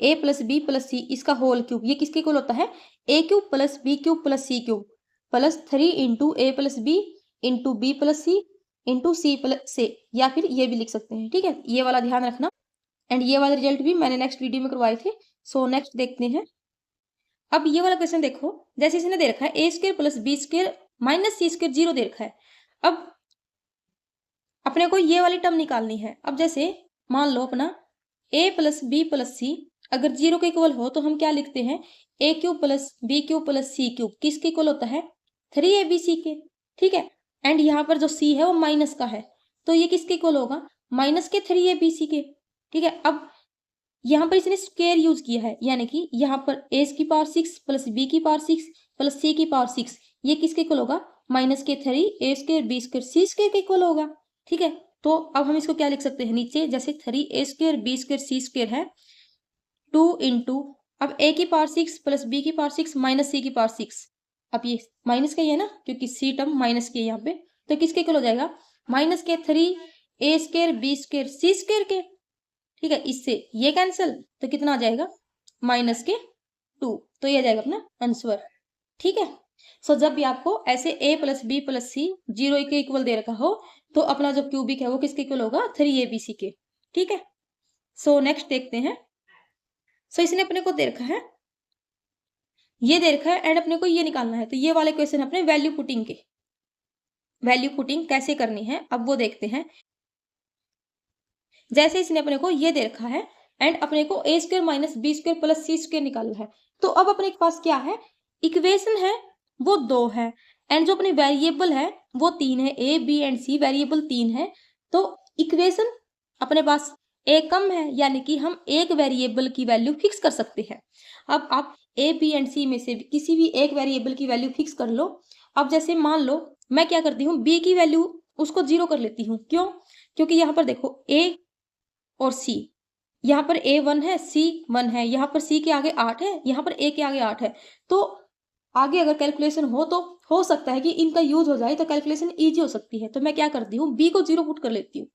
a प्लस बी प्लस सी इसका होल क्यूब ये किसके इक्वल होता है, a cube plus B cube plus C cube plus 3 into A plus B into b plus C into c plus से, या फिर ये भी लिख सकते हैं। ठीक है, ये वाला ध्यान रखना। एंड ये वाले रिजल्ट भी मैंने नेक्स्ट वीडियो में करवाए थे। सो नेक्स्ट देखते हैं। अब ये वाला क्वेश्चन देखो, जैसे इसने दे रखा है A square plus B square minus C square 0 दे रखा है। अब अपने को ये वाली टर्म निकालनी है। अब जैसे मान लो अपना a plus B plus c अगर 0 के इक्वल हो तो हम क्या लिखते हैं, A cube plus B cube plus C cube किसके इक्वल होता है, 3abc के। ठीक है, एंड यहाँ पर जो c है वो माइनस का है, तो ये किसके इक्वल होगा, माइनस के 3abc के। ठीक है, अब यहाँ पर इसने स्क्वायर यूज किया है, यानी कि यहाँ पर a की पावर 6 प्लस बी की पावर 6 प्लस सी की पावर 6, ये किसके इक्वल होगा, माइनस के 3 a square b square c square के इक्वल होगा। ठीक है, तो अब हम इसको क्या लिख सकते हैं, नीचे जैसे 3a square b square c square है 2 इंटू, अब a की पावर 6 प्लस बी की पावर 6 माइनस सी की पावर 6, अब ये माइनस का ही है ना क्योंकि सी टर्म माइनस की है यहाँ पे, तो किसके इक्वल हो जाएगा, माइनस के 3 a square b square c square के। ठीक है, इससे ये कैंसिल, तो कितना आ जाएगा, माइनस के 2, तो ये आ जाएगा अपना आंसर। ठीक है, सो जब भी आपको ऐसे a प्लस बी प्लस सी 0 के इक्वल दे रखा हो तो अपना जो क्यूबिक है वो किसके इक्वल होगा, 3abc के। ठीक है, सो नेक्स्ट देखते हैं। सो इसने अपने को दे रखा है, ये दे रखा है एंड अपने को ये निकालना है, तो ये वाले क्वेश्चन अपने वैल्यू पुटिंग के, वैल्यू पुटिंग कैसे करनी है अब वो देखते हैं। जैसे इसने अपने को ये दे रखा है एंड अपने को a square minus B square plus C square निकालना है, तो अब अपने पास क्या है, इक्वेशन है वो 2 है एंड जो अपनी वेरिएबल है वो 3 है, a b and c variable 3 है, तो इक्वेशन अपने पास a कम है, यानी कि हम एक वेरिएबल की वैल्यू फिक्स कर सकते हैं। अब आप a b एंड c में से किसी भी एक वेरिएबल की वैल्यू फिक्स कर लो। अब जैसे मान लो मैं क्या करती हूँ, b की वैल्यू उसको 0 कर लेती हूँ, क्यों, क्योंकि यहाँ पर देखो a और c, यहाँ पर a 1 है c 1 है, यहाँ पर c के आगे 8 है, यहाँ पर a के आगे 8 है, तो आगे अगर कैलकुलेशन हो तो हो सकता है कि इनका यूज हो जाए तो कैलकुलेशन इजी हो सकती है, तो मैं क्या करती हूँ, b को 0 पुट कर लेती हूँ।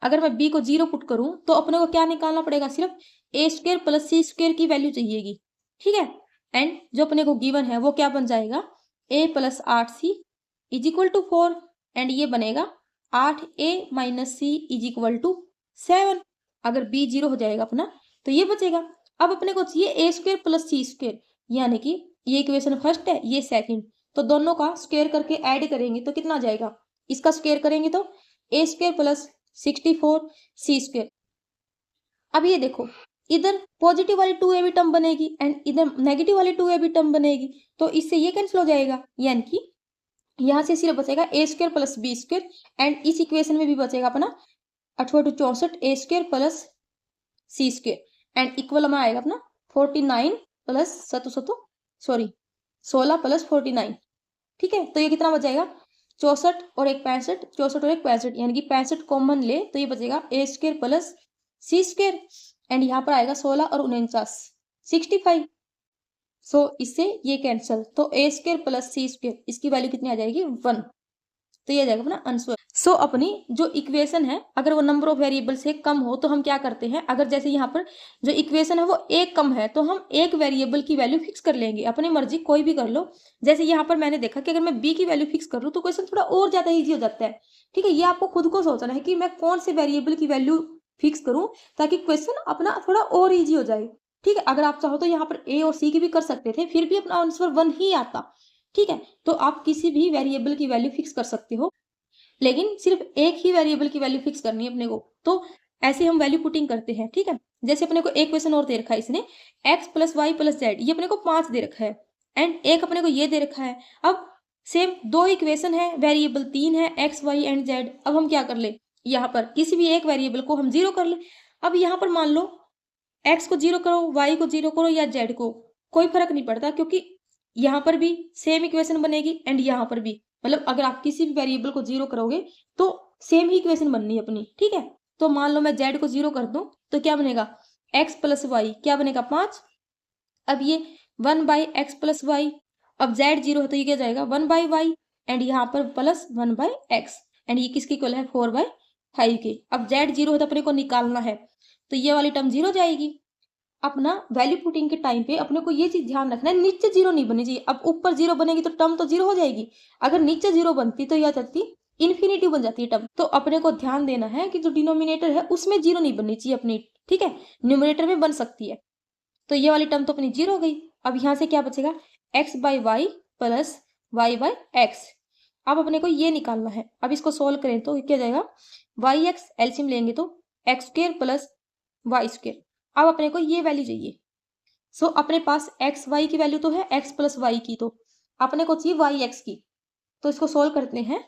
अगर मैं b को 0 पुट करूँ तो अपने को क्या निकालना पड़ेगा, सिर्फ a square plus C square की वैल्यू चाहिएगी। ठीक है, एंड जो अपने को गिवन है वो क्या बन जाएगा, a plus 8c is equal to 4 and ये बनेगा 8a minus c is equal to 7। अगर b 0 हो जाएगा अपना तो ये बचेगा। अब अपने को चाहिए a square plus C square, यानी कि ये इक्वेशन फर्स्ट है ये सेकंड, तो दोनों का स्क्वायर करके ऐड करेंगे तो कितना आ जाएगा, इसका स्क्वायर करेंगे तो a square plus 64 c square. अब ये देखो इधर पॉजिटिव वाली 2ab टर्म बनेगी एंड इधर नेगेटिव वाली 2ab टर्म बनेगी, तो इससे ये कैंसिल हो जाएगा, यानी कि यहाँ से सिर्फ बचेगा a square plus B square and इस इक्वेशन में भी बचेगा अपना 64 a square plus C square and equal में आएगा अपना 49 प्लस 16 प्लस 49। ठीक है, तो ये कितना बचेगा, 64 और एक 65, 64 और एक 65, यानी कि 65 कॉमन ले तो ये बचेगा a square plus C square and यहाँ पर आएगा 16 और 49 65। सो इससे ये कैंसिल, तो a square plus C square इसकी वैल्यू कितनी आ जाएगी, 1, तो ये आ जाएगा अपना आंसर। सो अपनी जो इक्वेशन है अगर वो नंबर ऑफ वेरिएबल से कम हो तो हम क्या करते हैं, अगर जैसे यहाँ पर जो इक्वेशन है वो एक कम है तो हम एक वेरिएबल की वैल्यू फिक्स कर लेंगे, अपनी मर्जी कोई भी कर लो। जैसे यहाँ पर मैंने देखा कि अगर मैं b की वैल्यू फिक्स कर लूँ तो क्वेश्चन थोड़ा और ज्यादा ईजी हो जाता है। ठीक है, ये आपको खुद को सोचना है कि मैं कौन से वेरिएबल की वैल्यू फिक्स करूँ ताकि क्वेश्चन अपना थोड़ा और ईजी हो जाए। ठीक है, अगर आप चाहो तो यहाँ पर a और c की भी कर सकते थे, फिर भी अपना आंसर 1 ही आता। ठीक है, तो आप किसी भी वेरिएबल की वैल्यू फिक्स कर सकते हो, लेकिन सिर्फ एक ही वेरिएबल की वैल्यू फिक्स करनी है अपने को, तो ऐसे हम वैल्यू पुटिंग करते हैं। ठीक है, जैसे अपने को एक क्वेश्चन और दे रखा है इसने x plus y plus z, ये अपने को 5 दे रखा है एंड एक अपने को ये दे रखा है। अब सेम दो इक्वेशन है, वेरिएबल 3 है x y एंड z। अब हम क्या कर ले, यहाँ पर किसी भी एक वेरिएबल को हम 0 कर ले। अब यहाँ पर मान लो x को 0 करो, y को 0 करो या z को, कोई फर्क नहीं पड़ता क्योंकि यहाँ पर भी सेम इक्वेशन बनेगी एंड यहाँ पर भी, मतलब अगर आप किसी भी वेरिएबल को 0 करोगे तो सेम ही इक्वेशन बननी है अपनी। ठीक है, तो मान लो मैं z को 0 कर दूं तो क्या बनेगा, x प्लस वाई क्या बनेगा 5। अब ये 1 बाई एक्स प्लस वाई, अब z 0 है तो ये क्या जाएगा 1 बाई वाई एंड यहाँ पर प्लस 1 बाई एक्स एंड ये किसकी इक्वल है 4 बाई 5 के। अब z 0 है तो अपने को निकालना है, तो ये वाली टर्म 0 जाएगी। अपना वैल्यू पुटिंग के टाइम पे अपने को ये चीज ध्यान रखना है, नीचे 0 नहीं बननी चाहिए। अब ऊपर 0 बनेगी तो टर्म तो 0 हो जाएगी, अगर नीचे 0 बनती तो यह जाती इन्फिनिटी बन जाती है टर्म। तो अपने को ध्यान देना है कि जो डिनोमिनेटर है उसमें 0 नहीं बननी चाहिए अपनी। ठीक है, न्यूमरेटर में बन सकती है, तो ये वाली टर्म तो अपनी 0 हो गई। अब यहाँ से क्या बचेगा, x by y plus y by x. अब अपने को ये निकालना है, अब इसको सोल्व करें तो क्या जाएगा, वाई एक्स एलसीएम लेंगे तो x square plus Y square. अब अपने को ये वैल्यू चाहिए। सो अपने पास एक्स वाई की वैल्यू तो है, एक्स प्लस वाई की, तो अपने को चाहिए वाई एक्स की। तो इसको सोल्व करते हैं।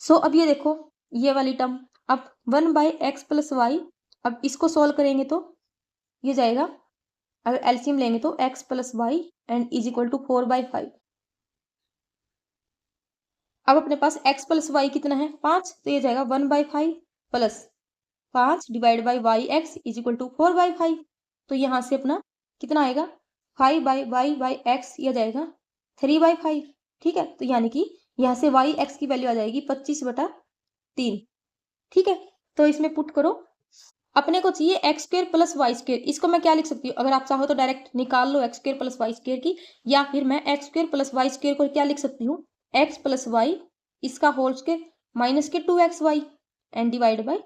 सो अब ये देखो ये वाली टर्म, अब 1/x प्लस वाई, अब इसको सोल्व करेंगे तो ये जाएगा, अगर एलसीएम लेंगे तो x plus y and is equal to 4/5। अब अपने पास x प्लस वाई कितना है 5, तो ये जाएगा 1/5 plus 5 divide by y x is equal to 4/5। तो यहाँ से अपना कितना आएगा 5/y/x, यह जाएगा 3/5। ठीक है, तो यानी कि यहाँ से वाई एक्स की वैल्यू आ जाएगी 25/3। ठीक है, तो इसमें पुट करो। अपने को चाहिए x square plus Y square. इसको मैं क्या लिख सकती हूँ, अगर आप चाहो तो डायरेक्ट निकाल लो X square plus Y square की, या फिर मैं X square plus Y square को क्या लिख सकती हूँ, एक्स प्लस वाई इसका होल स्क्र माइनस के 2xy and divide by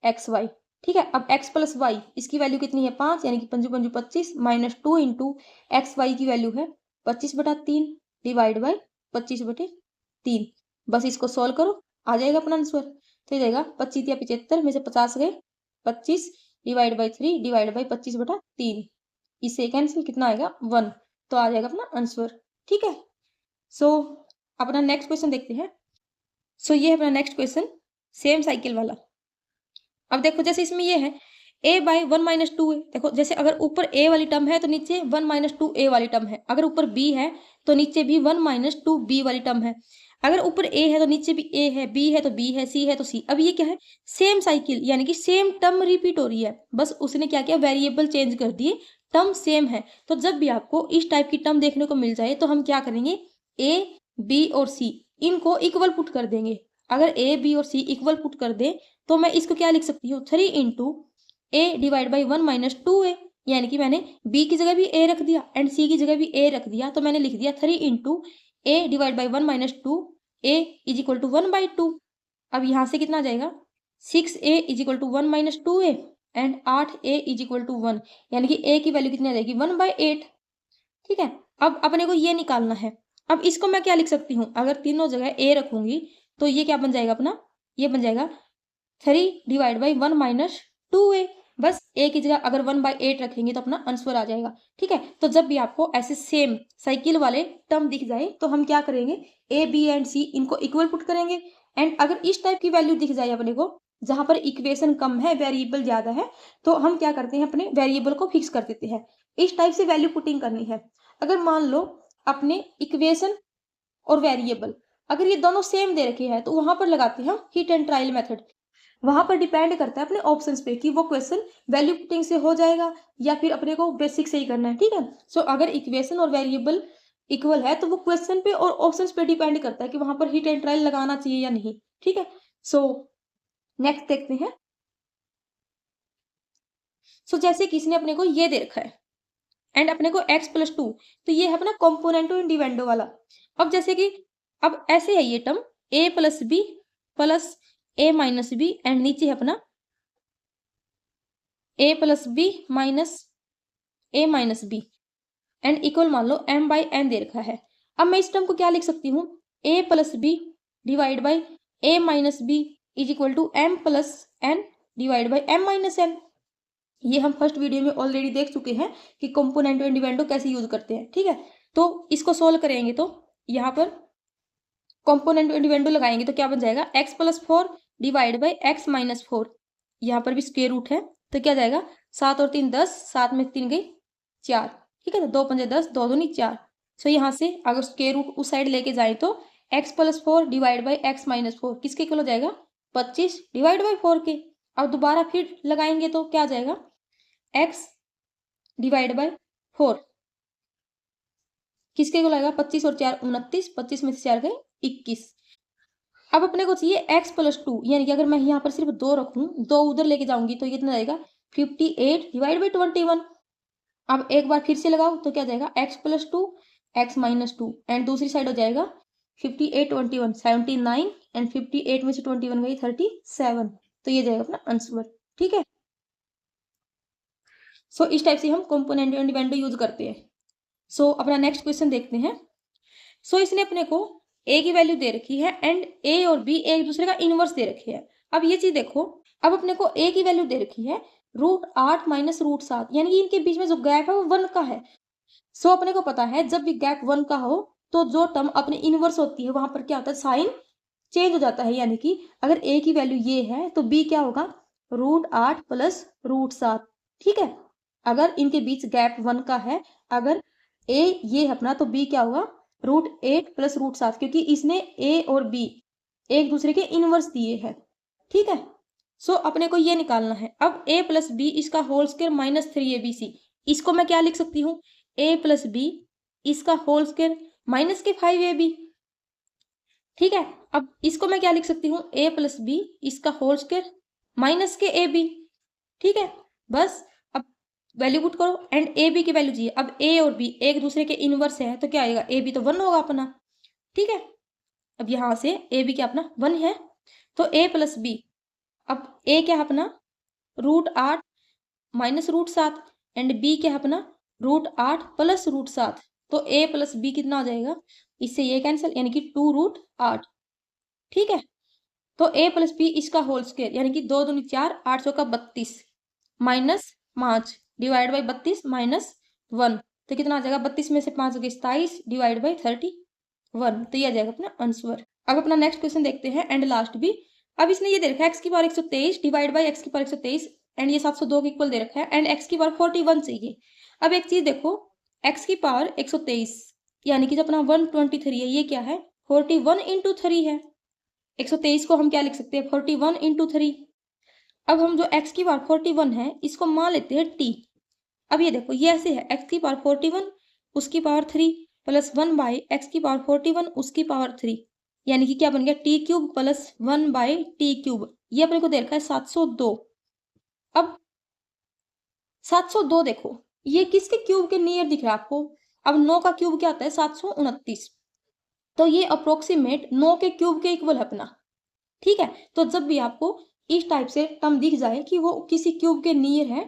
X Y. ठीक है, अब x प्लस वाई इसकी वैल्यू कितनी है 5, यानी कि 5 5 25 माइनस 2 इंटू एक्स वाई की वैल्यू है 25/3 डिवाइड बाई 25/3। बस इसको सोल्व करो, आ जाएगा अपना आंसर। तो ये जाएगा 25 या 75 में से 50 गए, 25 डिवाइड बाई 3 डिवाइड बाई 25/3, इससे कैंसिल कितना आएगा 1, तो आ जाएगा अपना आंसर। ठीक है, सो अपना नेक्स्ट क्वेश्चन देखते हैं। सो ये है अपना नेक्स्ट क्वेश्चन, सेम साइकिल वाला। अब देखो जैसे इसमें ये है a/1 - 2a। देखो जैसे अगर ऊपर a वाली टर्म है तो नीचे 1 - 2a वाली टर्म है, अगर ऊपर b है तो नीचे भी 1 - 2b वाली टर्म है, अगर ऊपर a है तो नीचे भी a है, b है तो b है, c है तो c। अब ये क्या है, सेम साइकिल, यानी कि सेम टर्म रिपीट हो रही है, बस उसने क्या किया वेरिएबल चेंज कर दिए, टर्म सेम है। तो जब भी आपको इस टाइप की टर्म देखने को मिल जाए तो हम क्या करेंगे, a b और c इनको इक्वल पुट कर देंगे। अगर a b और c इक्वल पुट कर दे तो मैं इसको क्या लिख सकती हूँ 3 into a divide by 1 - 2a, यानी कि मैंने b की जगह भी a रख दिया एंड c की जगह भी a रख दिया, तो मैंने लिख दिया 3 into a divide by 1 - 2a is equal to 1/2। अब यहाँ से कितना आ जाएगा 6a is equal to 1 - 2a and 8a is equal to 1, यानी कि a की वैल्यू कितनी आ जाएगी 1/8। ठीक है, अब अपने को ये निकालना है। अब इसको मैं क्या लिख सकती हूँ, अगर तीनों जगह a रखूंगी तो ये क्या बन जाएगा अपना, ये बन जाएगा 3 डिवाइड बाई 1 - 2a। बस a की जगह अगर 1/8 रखेंगे तो अपना आंसर आ जाएगा। ठीक है, तो जब भी आपको ऐसे सेम साइकिल वाले टर्म दिख जाए तो हम क्या करेंगे, a b एंड c इनको इक्वल पुट करेंगे। एंड अगर इस टाइप की वैल्यू दिख जाए अपने को जहां पर इक्वेशन कम है वेरिएबल ज्यादा है, तो हम क्या करते हैं अपने वेरिएबल को फिक्स कर देते हैं। इस टाइप से वैल्यू पुटिंग करनी है। अगर मान लो अपने इक्वेशन और वेरिएबल अगर ये दोनों सेम दे रखे हैं तो वहां पर लगाते हैं हम हिट एंड ट्रायल मेथड। वहां पर डिपेंड करता है अपने ऑप्शंस पे कि वो क्वेश्चन वैल्यू पुटिंग से हो जाएगा या फिर अपने को बेसिक से ही करना है। ठीक है, सो अगर इक्वेशन और वेरिएबल इक्वल है तो वो क्वेश्चन पे और ऑप्शंस पे डिपेंड करता है कि वहां पर हिट एंड ट्रायल लगाना चाहिए या नहीं। ठीक है, सो नेक्स्ट देखते हैं। सो जैसे किसी ने अपने को ये दे रखा है एंड अपने को x + 2, तो ये है अपना कॉम्पोनेंटो इंडिवेंडो वाला। अब जैसे कि अब ऐसे है ये term a + b plus a - b and नीचे है अपना a + b minus a - b and equal मान लो m/n दे रखा है। अब मैं इस टर्म को क्या लिख सकती हूँ, a + b divide by a - b is equal to m + n divide by m - n। ये हम फर्स्ट वीडियो में ऑलरेडी देख चुके हैं कि कंपोनेंटो इंडिवेंडो कैसे यूज करते हैं। ठीक है, तो इसको सोल्व करेंगे तो यहाँ पर कंपोनेंटो इंडिवेंडो लगाएंगे तो क्या बन जाएगा x + 4 डिवाइड बाई x - 4, यहाँ पर भी स्क्वायर रूट है तो क्या जाएगा 7 और 3 10, 7 में 3 गई 4। ठीक है, तो 2 पंजे 10, 2 दूनी 4। सो यहाँ से अगर स्क्वायर रूट उस साइड लेके जाए तो x + 4 डिवाइड बाई x - 4 किसके इक्वल हो जाएगा 25 डिवाइड बाई 4 के। अब दोबारा फिर लगाएंगे तो क्या आ जाएगा x डिवाइड बाई 4 किसके को लगेगा 25 और 4 29, 25 में से 4 गए 21। अब अपने को चाहिए x + 2, यानी कि अगर मैं यहाँ पर सिर्फ 2 रखूं, 2 उधर लेके जाऊंगी तो कितना जाएगा 58 डिवाइड बाई 21। अब एक बार फिर से लगाओ तो क्या जाएगा x + 2 x - 2 एंड दूसरी साइड हो जाएगा 58 21 79 एंड 58 में से 21 गई 37, तो ये जाएगा अपना आंसर। ठीक है, सो इस टाइप से हम कंपोनेंट इंडिपेंडेंट यूज करते हैं। सो अपना नेक्स्ट क्वेश्चन देखते हैं। सो इसने अपने को ए की वैल्यू दे रखी है एंड ए और बी एक दूसरे का इनवर्स दे रखे हैं। अब ये चीज देखो, अब अपने को ए की वैल्यू दे रखी है √8 माइनस √7, यानी कि इनके बीच में जो गैप है वो 1 का है। सो अपने को पता है जब भी गैप 1 का हो तो जो टर्म अपने इनवर्स होती है वहां पर क्या होता है, साइन चेंज हो जाता है। यानी कि अगर ए की वैल्यू ये है तो बी क्या होगा, √8 प्लस √7। ठीक है, अगर इनके बीच गैप 1 का है, अगर ए ये है अपना, तो बी क्या होगा, √8 प्लस √7, क्योंकि इसने ए और बी एक दूसरे के इनवर्स दिए हैं। ठीक है, सो अपने को ये निकालना है। अब a प्लस बी इसका होल स्क्वायर माइनस 3abc, इसको मैं क्या लिख सकती हूँ, a प्लस बी इसका होल स्क्वायर माइनस के 5ab। ठीक है, अब इसको मैं क्या लिख सकती हूँ, a प्लस बी इसका होल स्क्वायर माइनस के ab। ठीक है, बस अब वैल्यू पुट करो एंड ए बी की वैल्यू चाहिए। अब ए और बी एक दूसरे के इनवर्स है तो क्या आएगा, ए बी तो 1 होगा अपना। ठीक है, अब यहां से ए बी क्या अपना 1 है, तो ए प्लस बी, अब ए क्या है अपना √8 माइनस √7 एंड बी क्या है अपना √8 प्लस √7, तो ए प्लस बी कितना आ जाएगा, इससे ये कैंसिल, यानी कि 2√8। ठीक है, तो ए प्लस बी इसका होल स्क्वायर, यानी कि 2 दूनी 4, 8 चौका 32 माइनस 5 डिवाइड बाई 32 माइनस 1, तो कितना आ जाएगा, 32 में से 5 हो गए 27 डिवाइड बाई 31, तो ये आ जाएगा अपना आंसर। अब अपना नेक्स्ट क्वेश्चन देखते हैं एंड लास्ट भी। अब इसने ये दे रखा है x की पावर 123 डिवाइड बाई x की पावर 123 एंड ये 702 के इक्वल दे रखा है एंड x की पावर 41 चाहिए। अब एक चीज देखो, x की पावर 123 यानी कि जो अपना 123 है, ये क्या है 41 इंटू 3 है। 123 को हम क्या लिख सकते हैं, 41 इंटू 3। अब हम जो x की पावर 41 है इसको मान लेते हैं t। अब ये देखो ये ऐसे है, x की पावर 41 उसकी पावर 3 प्लस 1 बाई एक्स की पावर 41 उसकी पावर 3, यानी कि क्या बन गया T cube plus 1 by T cube. ये अपने को दे रखा है 702। अब 702 देखो ये किसके क्यूब के नियर दिख रहा है आपको, अब 9 का क्यूब क्या होता है 729, तो ये अप्रोक्सीमेट 9 के क्यूब के इक्वल है अपना। ठीक है, तो जब भी आपको इस टाइप से टर्म दिख जाए कि वो किसी क्यूब के नियर है,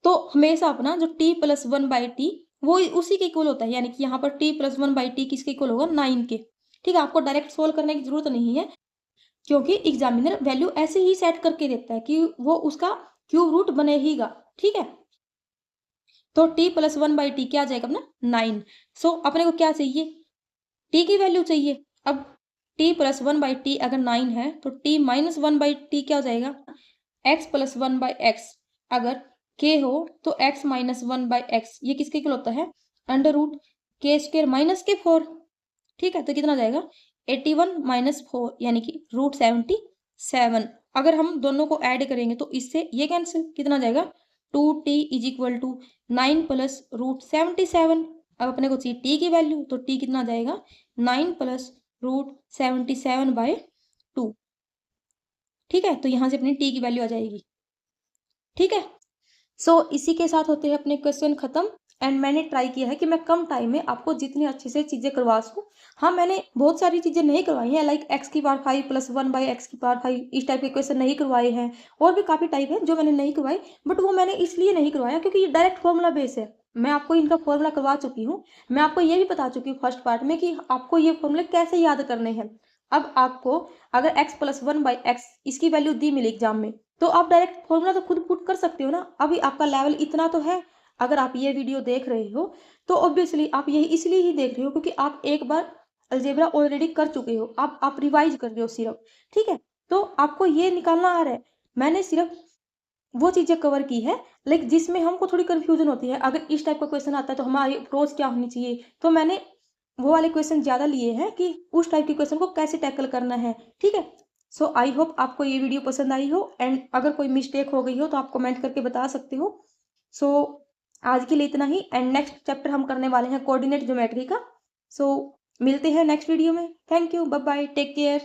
तो हमेशा अपना जो t प्लस 1 बाई टी वो उसी के इक्वल होता है, यानी कि यहाँ पर t प्लस 1 बाई टी किसके इक्वल होगा, 9 के। ठीक है, आपको डायरेक्ट सोल्व करने की जरूरत नहीं है, क्योंकि एग्जामिनर वैल्यू ऐसे ही सेट करके देता है कि वो उसका क्यूब रूट बनेगा। ठीक है, तो t प्लस 1 बाई टी क्या आ जाएगा अपना 9। सो अपने को क्या चाहिए, t की वैल्यू चाहिए। अब t प्लस 1 बाई टी अगर 9 है तो t माइनस 1 बाई टी क्या हो जाएगा, x प्लस 1 बाई एक्स। अगर k हो तो x माइनस 1 बाई एक्स, ये किसके इक्वल होता है, under root k square minus के 4। ठीक है, तो कितना जाएगा 81 माइनस 4, यानी कि √77। अगर हम दोनों को ऐड करेंगे तो इससे ये कैंसिल, कितना जाएगा 2t is equal to 9 plus √77। अब अपने को चाहिए t की वैल्यू, तो t कितना जाएगा 9 प्लस √77 बाई 2। ठीक है, तो यहां से अपनी t की वैल्यू आ जाएगी। ठीक है, सो इसी के साथ होते हैं अपने क्वेश्चन खत्म एंड मैंने ट्राई किया है कि मैं कम टाइम में आपको जितनी अच्छे से चीज़ें करवा सकूँ। हाँ, मैंने बहुत सारी चीज़ें नहीं करवाई हैं, लाइक x की पावर 5 प्लस 1 बाई एक्स की पावर 5 इस टाइप के क्वेश्चन नहीं करवाए हैं, और भी काफ़ी टाइप है जो मैंने नहीं करवाए, बट वो मैंने इसलिए नहीं करवाया क्योंकि ये डायरेक्ट फॉर्मूला बेस है। मैं आपको इनका फॉर्मूला करवा चुकी हूँ, मैं आपको ये भी बता चुकी हूँ फर्स्ट पार्ट में कि आपको ये फॉर्मूले कैसे याद करने हैं। अब आपको अगर x प्लस 1 बाई एक्स इसकी वैल्यू दी मिली एग्जाम में, तो आप डायरेक्ट फॉर्मूला तो खुद पुट कर सकते हो ना। अभी आपका लेवल इतना तो है, अगर आप ये वीडियो देख रहे हो तो ऑब्वियसली आप यही इसलिए ही देख रहे हो क्योंकि आप एक बार अलजेब्रा ऑलरेडी कर चुके हो, आप रिवाइज कर रहे हो सिर्फ। ठीक है, तो आपको ये निकालना आ रहा है। मैंने सिर्फ वो चीजें कवर की है लाइक जिसमें हमको थोड़ी कंफ्यूजन होती है, अगर इस टाइप का क्वेश्चन आता है तो हमारी अप्रोच क्या होनी चाहिए, तो मैंने वो वाले क्वेश्चन ज्यादा लिए हैं कि उस टाइप के क्वेश्चन को कैसे टैकल करना है। ठीक है, सो आई होप आपको ये वीडियो पसंद आई हो एंड अगर कोई मिस्टेक हो गई हो तो आप कमेंट करके बता सकते हो। सो आज के लिए इतना ही एंड नेक्स्ट चैप्टर हम करने वाले हैं कोऑर्डिनेट ज्योमेट्री का। सो मिलते हैं नेक्स्ट वीडियो में। Thank you, bye bye, take care.